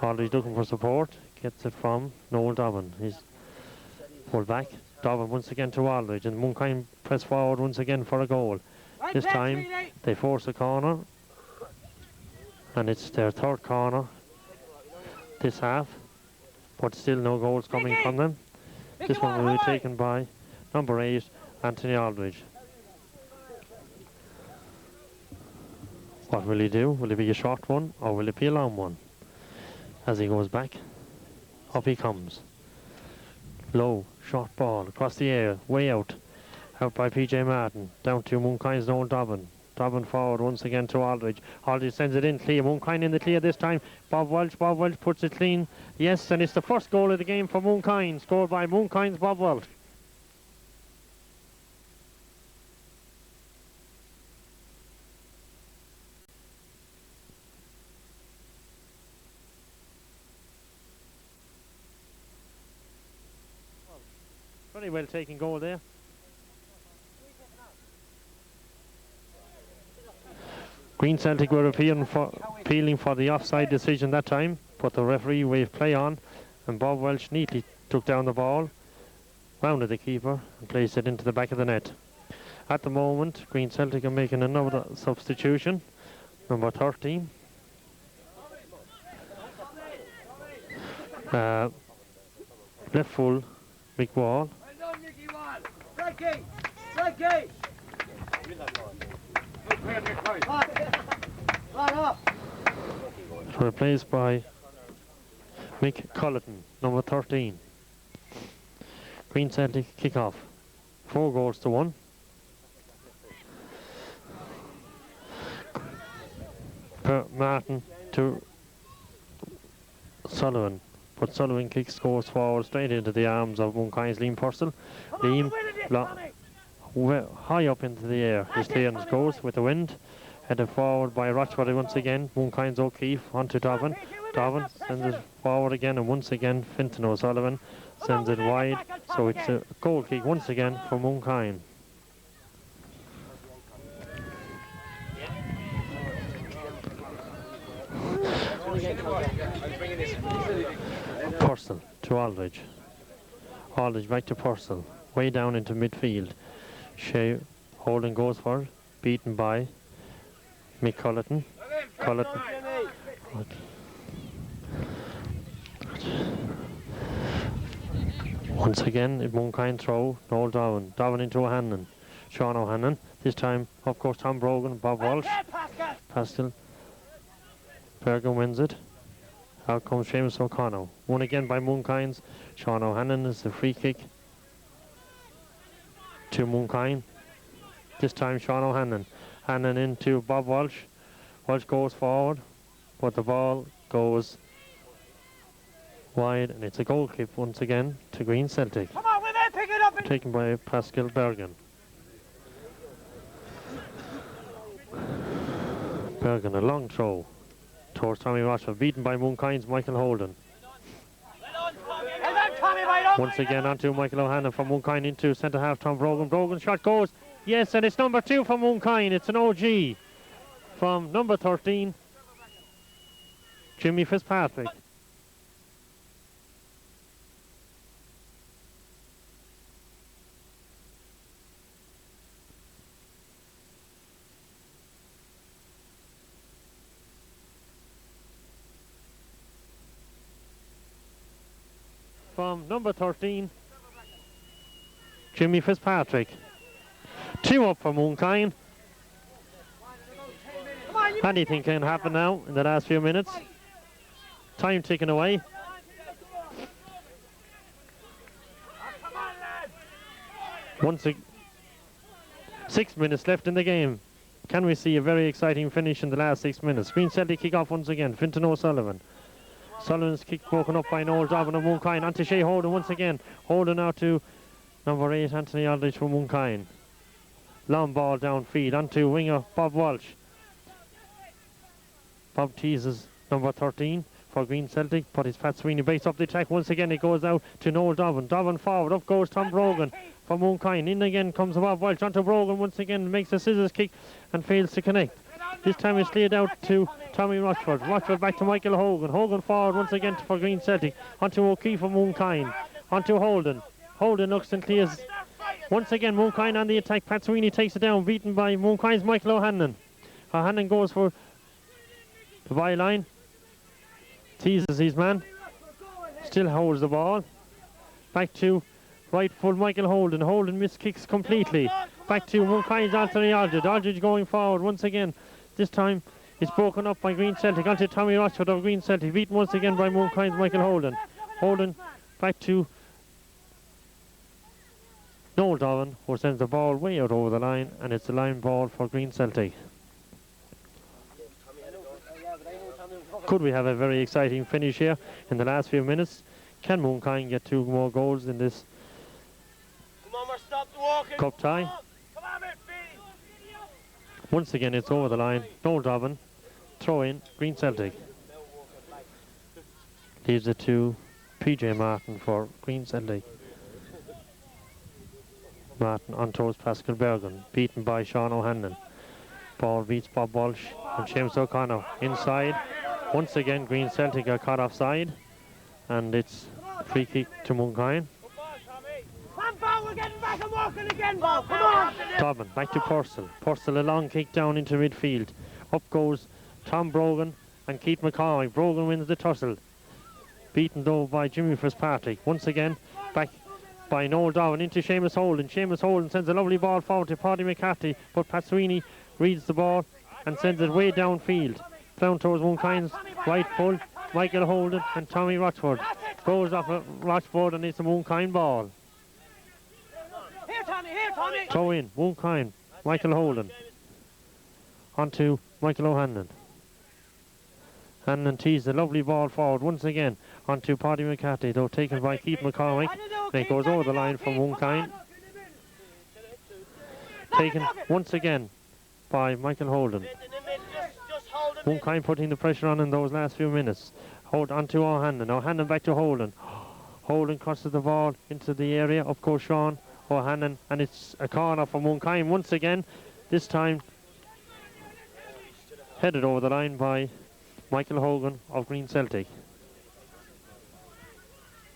Aldridge looking for support, gets it from Noel Dobbin. He's pulled back. Dobbin once again to Aldridge, and Mooncoin press forward once again for a goal. This time they force a corner, and it's their third corner this half, but still no goals coming from them. This one will be taken by number 8, Anthony Aldridge. What will he do? Will it be a short one, or will it be a long one? As he goes back, up he comes. Low, short ball, across the air, way out by PJ Martin, down to Mooncoin's Noel Dobbin. Dobbin forward once again to Aldridge. Aldridge sends it in clear. Mooncoin in the clear this time. Bob Welch puts it clean. Yes, and it's the first goal of the game for Mooncoin, scored by Mooncoin's Bob Welch. Very well taken goal there. Green Celtic were appealing for the offside decision that time, but the referee waved play on, and Bob Welch neatly took down the ball, rounded the keeper, and placed it into the back of the net. At the moment, Green Celtic are making another substitution, number 13. Left full, Mick Wall. Replaced by Mick Culleton, number 13. Green Celtic kick off. 4 goals to 1. Martin to Sullivan. But Sullivan kicks, goes forward straight into the arms of Mooncoin's Liam Purcell. Liam high up into the air. His clearance goes with the wind. Headed forward by Rochford once again. Mooncoin's O'Keefe onto Dobbin. Dobbin sends it forward again, and once again Fintan O'Sullivan sends it wide. So it's a goal kick once again for Mooncoin. Purcell to Aldridge. Aldridge back to Purcell. Way down into midfield. Shea Holden goes for it. Beaten by Mick Culleton. Culleton. Once again, it Mooncoin throw. Noel Dowan. Dowan into O'Hanlon. Sean O'Hanlon. This time, of course, Tom Brogan, Bob Walsh. Pascal. Bergen wins it. Out comes Seamus O'Connell. Won again by Mooncoin's. Sean O'Hanlon is the free kick to Mooncoin. This time Sean O'Hanlon. Hanlon into Bob Walsh. Walsh goes forward, but the ball goes wide, and it's a goal kick once again to Green Celtic. Come on, women, pick it up. Taken by Pascal Bergen. Bergen, a long throw towards Tommy Rochford, beaten by Mooncoin's Michael Holden. Once again onto Michael O'Hanlon from Mooncoin into centre half Tom Brogan. Brogan's shot goes, yes, and it's number 2 for Mooncoin. It's an OG from number 13, Jimmy Fitzpatrick. From number 13, Jimmy Fitzpatrick. 2 up for Mooncoin. Anything can happen now in the last few minutes. Time ticking away. Once 6 minutes left in the game. Can we see a very exciting finish in the last 6 minutes? Green Celtic kick off once again. Fintan O'Sullivan. Sullivan's kick broken up by Noel Dobbin of Mooncoin. Onto Shea Holden once again. Holden out to number 8, Anthony Aldridge for Mooncoin. Long ball downfield onto winger Bob Walsh. Bob teases number 13 for Green Celtic, but it's Pat Sweeney base up the attack. Once again it goes out to Noel Dobbin. Dobbin forward, up goes Tom Brogan for Mooncoin. In again comes Bob Walsh onto Brogan once again, makes a scissors kick and fails to connect. This time it's cleared out to Tommy Rochford. Rochford back to Michael Hogan. Hogan forward once again for Green Celtic. Onto O'Keefe for Mooncoin. Onto Holden. Holden looks and clears. Once again Mooncoin on the attack. Pat Sweeney takes it down, beaten by Mooncoin's Michael O'Hanlon. O'Hanlon goes for the byline. Teases his man. Still holds the ball. Back to right full Michael Holden. Holden missed kicks completely. Back to Mooncoin's Anthony Aldridge. Aldridge going forward once again. This time it's broken up by Green Celtic onto Tommy Rochford of Green Celtic, beaten once again by Mooncoin's Michael Holden. Holden back to Noel Dowan, who sends the ball way out over the line, and it's a line ball for Green Celtic. Could we have a very exciting finish here in the last few minutes? Can Mooncoin get 2 more goals in this cup tie? Once again it's over the line. Noel Dobbin, throw in, Green Celtic. Leaves it to PJ Martin for Green Celtic. Martin on towards Pascal Bergen, beaten by Sean O'Hanlon. Ball beats Bob Walsh and Seamus O'Connell inside. Once again Green Celtic are caught offside, and it's free kick to Mooncoin. We're getting back and walking again, Bob. Come on. Dobbin back to Purcell. Purcell a long kick down into midfield. Up goes Tom Brogan and Keith McCoy. Brogan wins the tussle. Beaten though by Jimmy Fitzpatrick. Once again back by Noel Dowan into Seamus Holden. Seamus Holden sends a lovely ball forward to Paddy McCarthy, but Pat Sweeney reads the ball and sends it way downfield. Down towards Mooncoin's right full. Michael Holden and Tommy Rochford. Goes off at Rochford, and it's a Mooncoin ball. Throw in, Mooncoin, Michael Holden. Onto Michael O'Hanlon. Hannon tees a lovely ball forward once again onto Paddy McCarthy, though taken by Keith McCormick. And it goes over the line from Mooncoin. Taken once again by Michael Holden. Mooncoin putting the pressure on in those last few minutes. Hold on to O'Hanlon. O'Hanlon back to Holden. Holden crosses the ball into the area. Up goes Sean O'Hanlon, and it's a corner for Mooncoin once again. This time headed over the line by Michael Hogan of Green Celtic.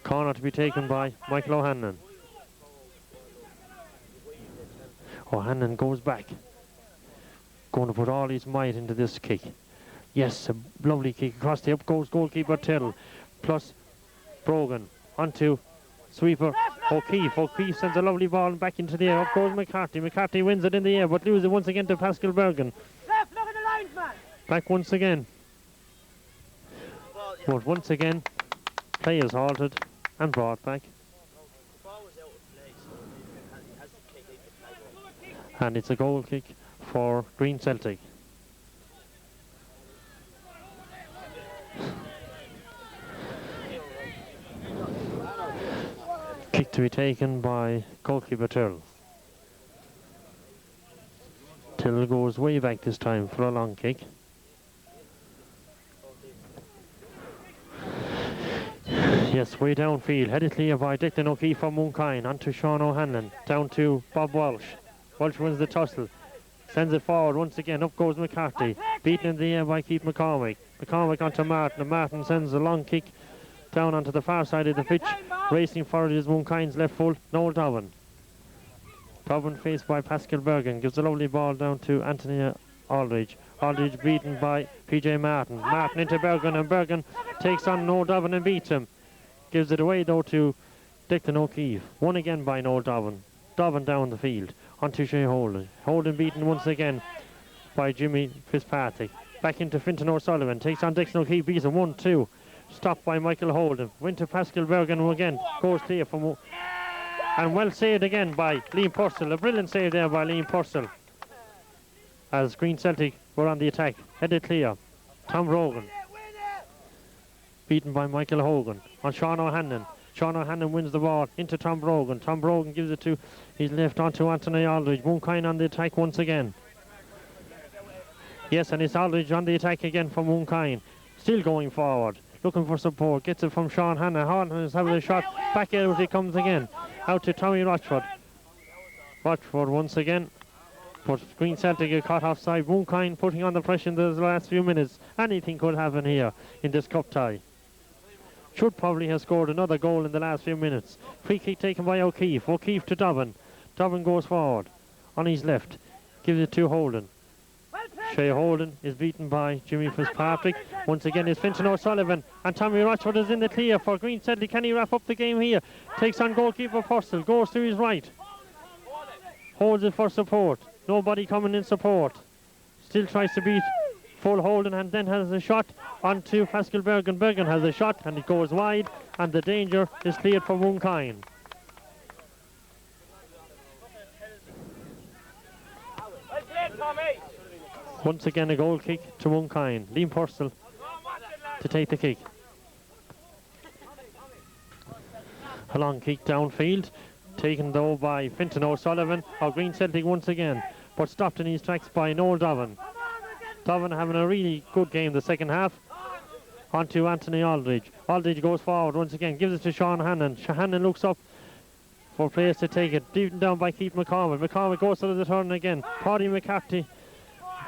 Corner to be taken by Michael O'Hanlon. O'Hanlon goes back. Going to put all his might into this kick. Yes, a lovely kick across the up goes goalkeeper Tittle. Plus Brogan onto sweeper O'Keefe. O'Keefe sends a lovely ball back into the air. Up goes McCarthy. McCarthy wins it in the air, but loses it once again to Pascal Bergen. Back once again. But once again, play is halted and brought back. And it's a goal kick for Green Celtic. Kick to be taken by goalkeeper Tyrrell. Tyrrell goes way back this time for a long kick. Yes, way downfield, headed clear by Declan O'Keefe from Mooncoin, onto Sean O'Hanlon, down to Bob Walsh. Walsh wins the tussle, sends it forward once again, up goes McCarthy, beaten in the air by Keith McCormick. McCormick onto Martin, and Martin sends a long kick down onto the far side of the pitch. Racing forward is Mooncoin's left full, Noel Dobbin. Dobbin faced by Pascal Bergen, gives a lovely ball down to Anthony Aldridge. Aldridge beaten by PJ Martin. Martin into Bergen, and Bergen takes on Noel Dobbin and beats him. Gives it away though to Declan O'Keefe. Won again by Noel Dobbin. Dobbin down the field. Onto Shea Holden. Holden beaten once again by Jimmy Fitzpatrick. Back into Fintan O'Sullivan. Takes on Declan O'Keefe. Beats him 1-2. Stopped by Michael Holden. Went to Pascal Bergen again. Goes clear from... And well saved again by Liam Purcell. A brilliant save there by Liam Purcell. As Green Celtic were on the attack. Headed clear. Tom Rogan. Beaten by Michael Hogan on Sean O'Hanlon. Sean O'Hanlon wins the ball into Tom Brogan. Tom Brogan gives it to his left onto Anthony Aldridge. Mooncoin on the attack once again. Yes, and it's Aldridge on the attack again from Mooncoin. Still going forward, looking for support. Gets it from Sean Hanna. Hanna is having a shot. Back out he comes again. Out to Tommy Rochford. Rochford once again. But Green Celtic get caught offside. Mooncoin putting on the pressure in the last few minutes. Anything could happen here in this cup tie. Should probably have scored another goal in the last few minutes. Free kick taken by O'Keefe. O'Keefe to Dobbin. Dobbin goes forward on his left. Gives it to Holden. Shea Holden is beaten by Jimmy Fitzpatrick. Once again is Fintan O'Sullivan. And Tommy Rochford is in the clear for Green Celtic. Can he wrap up the game here? Takes on goalkeeper Purcell. Goes to his right. Holds it for support. Nobody coming in support. Still tries to beat full Holden, and then has a shot onto Pascal Bergen. Bergen has a shot and it goes wide, and the danger is cleared for Mooncoin. Once again a goal kick to Mooncoin. Liam Purcell to take the kick. A long kick downfield, taken though by Fintan O'Sullivan of Green Celtic once again, but stopped in his tracks by Noel Dobbin. Dobbin having a really good game the second half. On to Anthony Aldridge. Aldridge goes forward once again, gives it to Sean Hannon. Hannon looks up for players to take it. Beaten down by Keith McCormick. McCormick goes to the turn again. Paddy McCarthy.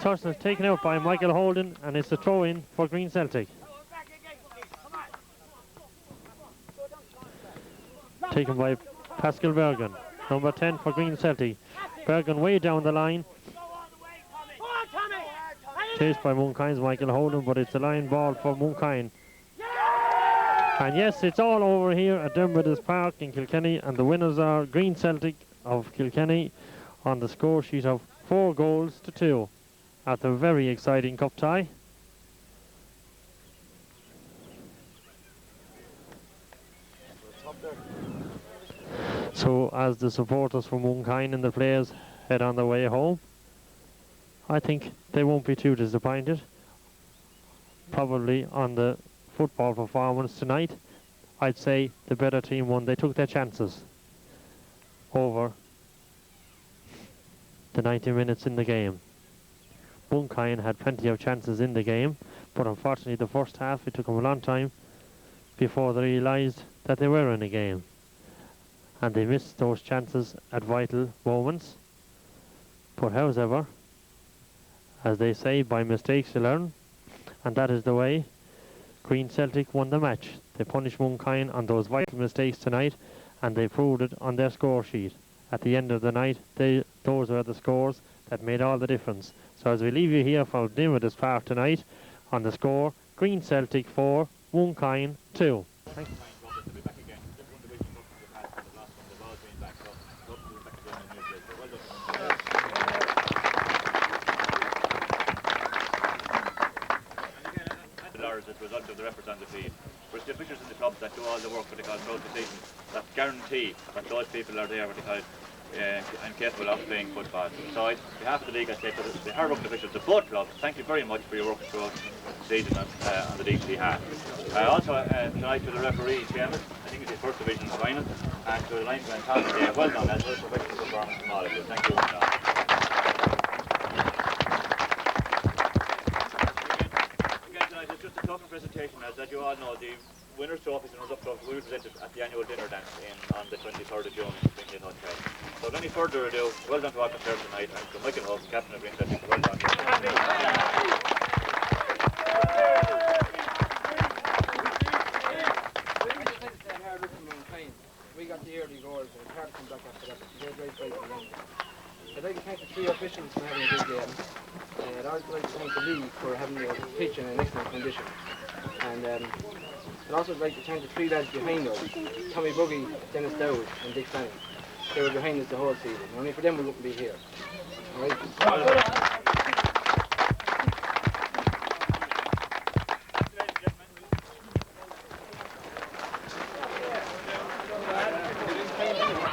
Tussle is taken out by Michael Holden, and it's a throw in for Green Celtic. Taken by Pascal Bergen. Number 10 for Green Celtic. Bergen way down the line. Chased by Mooncoin's Michael Holden, but it's a line ball for Mooncoin. And yes, it's all over here at Dermot's Park in Kilkenny, and the winners are Green Celtic of Kilkenny on the score sheet of 4-2 at the very exciting cup tie. So as the supporters from Mooncoin and the players head on their way home, I think they won't be too disappointed. probably on the football performance tonight, I'd say the better team won. They took their chances over the 90 minutes in the game. Mooncoin had plenty of chances in the game, but unfortunately the first half, it took them a long time before they realised that they were in a game. And they missed those chances at vital moments. But however, as they say, by mistakes you learn, and that is the way Green Celtic won the match. They punished Mooncoin on those vital mistakes tonight, and they proved it on their score sheet. At the end of the night, those were the scores that made all the difference. So as we leave you here from Dimmotis Park tonight, on the score, Green Celtic 4, Mooncoin 2. Thank you. As a result of the representative fee. But it's the officials in the clubs that do all the work for the call throughout the season that guarantee that those people are there what they call and capable of playing football. So on behalf of the league, I say to the hard working officials of both clubs, thank you very much for your work throughout the season on the league's behalf. Also tonight to the referee, Seamus, I think it's his first division final, and to the linesman Tom there, well done, as well as professional performance from all of you. Thank you. It's just a tough presentation, as you all know, the winners' trophies and runners-up trophies will be presented at the annual dinner dance on the 23rd of June in Springdale Hotel. So without any further ado, well done to all concerned tonight, and to Michael Hope, captain of Green Celtic, well done. We got the early goals, and it's hard to come back after that. They're great fight at the end. I'd like to thank the three officials for having a good game. I'd also like to thank the league for having the pitch in an excellent condition. And I'd also like to thank the three lads behind us, Tommy Buggy, Dennis Dowd and Dick Fanning. They were behind us the whole season. Only for them we wouldn't be here. All right?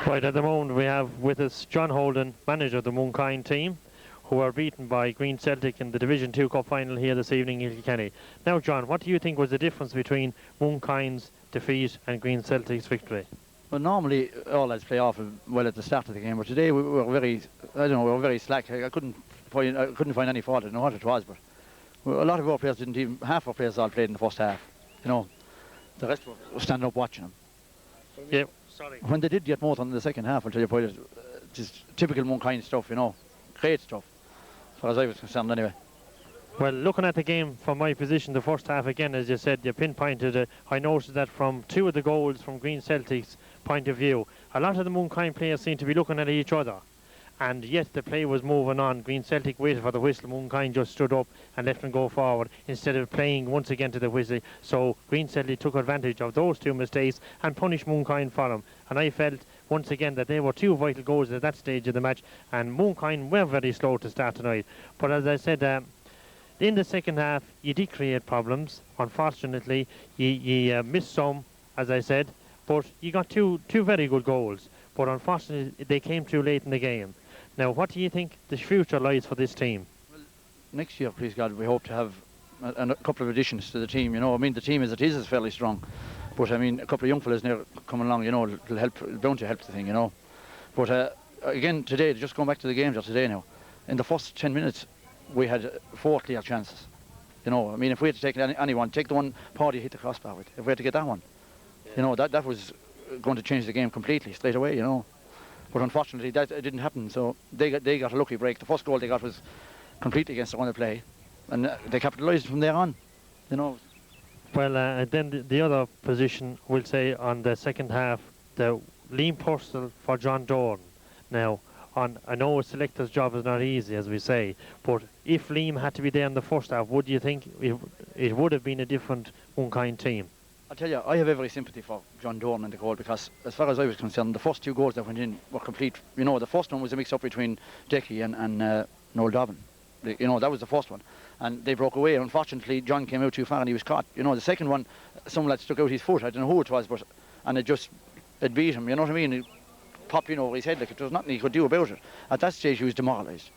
Right, at the moment we have with us John Holden, manager of the Mooncoin team, who are beaten by Green Celtic in the Division 2 Cup final here this evening in Kilkenny. Now John, what do you think was the difference between Mooncoin's defeat and Green Celtic's victory? Well, normally all lads play off well at the start of the game, but today we were very, we were very slack. I couldn't find any fault. I don't know what it was, but a lot of our players didn't even, half our players all played in the first half. You know, the rest were standing up watching them. Yeah. Sorry. When they did get more in the second half, I'll tell you what, just typical Mooncoin stuff, you know, great stuff, as far as I was concerned anyway. Well, looking at the game from my position, the first half again, as you said, you pinpointed it. I noticed that from two of the goals from Green Celtic's point of view, a lot of the Mooncoin players seemed to be looking at each other. And yet the play was moving on. Green Celtic waited for the whistle. Mooncoin just stood up and left them go forward instead of playing once again to the whistle. So Green Celtic took advantage of those two mistakes and punished Mooncoin for them. And I felt once again that they were two vital goals at that stage of the match. And Mooncoin were very slow to start tonight. But as I said, in the second half, you did create problems. Unfortunately, you missed some, as I said, but you got two very good goals. But unfortunately, they came too late in the game. Now, what do you think the future lies for this team? Well, next year, please God, we hope to have a couple of additions to the team. You know, I mean, the team as it is fairly strong, but I mean, a couple of young fellas now coming along, you know, will help, bound to help the thing, you know. But again, today, just going back to the games of today now, in the first 10 minutes, we had 4 clear chances. You know, I mean, if we had to take anyone, take the one Party hit the crossbar with, if we had to get that one, you know, that was going to change the game completely straight away, you know. But unfortunately, that didn't happen. So they got a lucky break. The first goal they got was completely against the run of play, and they capitalised from there on, you know. Well, then the other position, we'll say, on the second half, the Liam Purcell for John Dorn. Now, I know a selector's job is not easy, as we say, but if Liam had to be there in the first half, would you think it would have been a different Mooncoin team? I'll tell you, I have every sympathy for John Dorn in the goal, because as far as I was concerned, the first 2 goals that went in were complete. You know, the first one was a mix-up between Decky and Noel Dobbin. You know, that was the first one. And they broke away. Unfortunately, John came out too far and he was caught. You know, the second one, some lad stuck out his foot. I don't know who it was, and it beat him, you know what I mean? It popped in over his head, like it was nothing he could do about it. At that stage, he was demoralised.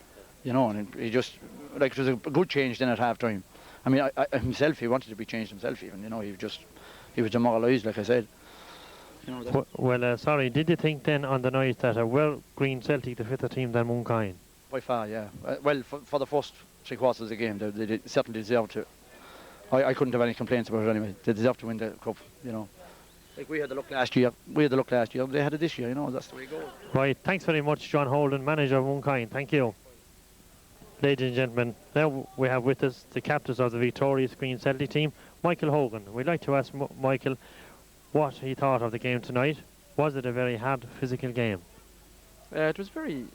You know, and he just, like, it was a good change then at half-time. I mean, himself, he wanted to be changed himself even, you know, he was demoralised, like I said. You know, Well, sorry, did you think then on the night that were Green Celtic the fitter team than Mooncoin? by far, yeah. Well, for the first 3 quarters of the game, they certainly deserved to. I couldn't have any complaints about it anyway. They deserved to win the cup, you know. Like we had the luck last year. They had it this year, you know, that's the way it goes. Right, thanks very much, John Holden, manager of Mooncoin. Thank you. Ladies and gentlemen, now we have with us the captains of the victorious Green Celtic team, Michael Hogan. We'd like to ask Michael what he thought of the game tonight. Was it a very hard physical game? It was a very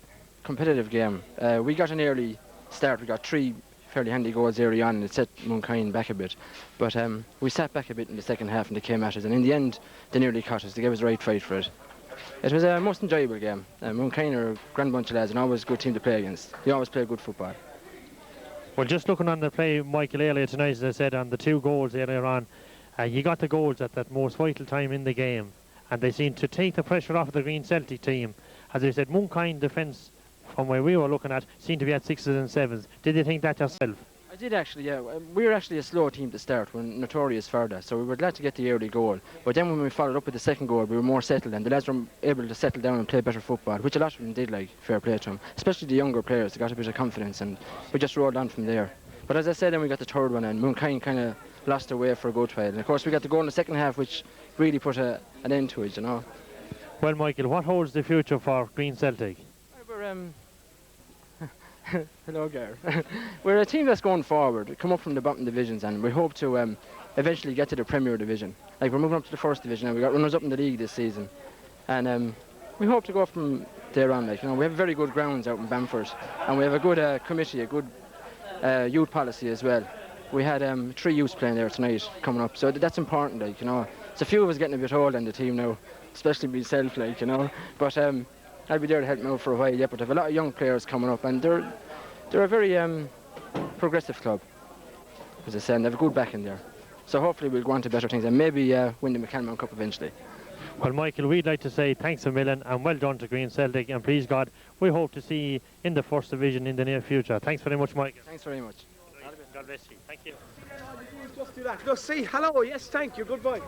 competitive game. We got an early start. We got 3 fairly handy goals early on, and it set Mooncoin back a bit. But we sat back a bit in the second half and they came at us, and in the end they nearly caught us. They gave us the right fight for it. It was a most enjoyable game. Mooncoin are a grand bunch of lads and always a good team to play against. They always play good football. Well, just looking on the play, Michael, earlier tonight, as I said, on the 2 goals earlier on, you got the goals at that most vital time in the game, and they seemed to take the pressure off the Green Celtic team. As I said, Mooncoin defence, from where we were looking at, seemed to be at 6s and 7s. Did you think that yourself? I did actually, yeah. We were actually a slow team to start. We're notorious for that, so we were glad to get the early goal. But then when we followed up with the second goal, we were more settled, and the lads were able to settle down and play better football, which a lot of them did, like, fair play to them. Especially the younger players, they got a bit of confidence, and we just rolled on from there. But as I said, then we got the third one, and Mooncoin kind of lost their way for a good while. And of course, we got the goal in the second half, which really put an end to it, you know. Well, Michael, what holds the future for Green Celtic? We're, hello, Gar. We're a team that's going forward. We come up from the bottom divisions, and we hope to eventually get to the Premier Division. Like, we're moving up to the first division, and we got runners up in the league this season. And we hope to go from there on. Like, you know, we have very good grounds out in Bamford, and we have a good committee, a good youth policy as well. We had 3 youths playing there tonight coming up, so that's important. Like, you know, it's a few of us getting a bit old in the team now, especially myself, like, you know. But I'll be there to help them out for a while yet. But I have a lot of young players coming up, and they're a very progressive club, as I said, and they have a good back in there. So hopefully we'll go on to better things and maybe win the McCalmont Cup eventually. Well, Michael, we'd like to say thanks a million and well done to Green Celtic, and please God, we hope to see you in the first division in the near future. Thanks very much, Michael. Thanks very much. God bless you. Thank you. Just do that. Just say hello. Yes, thank you. Goodbye.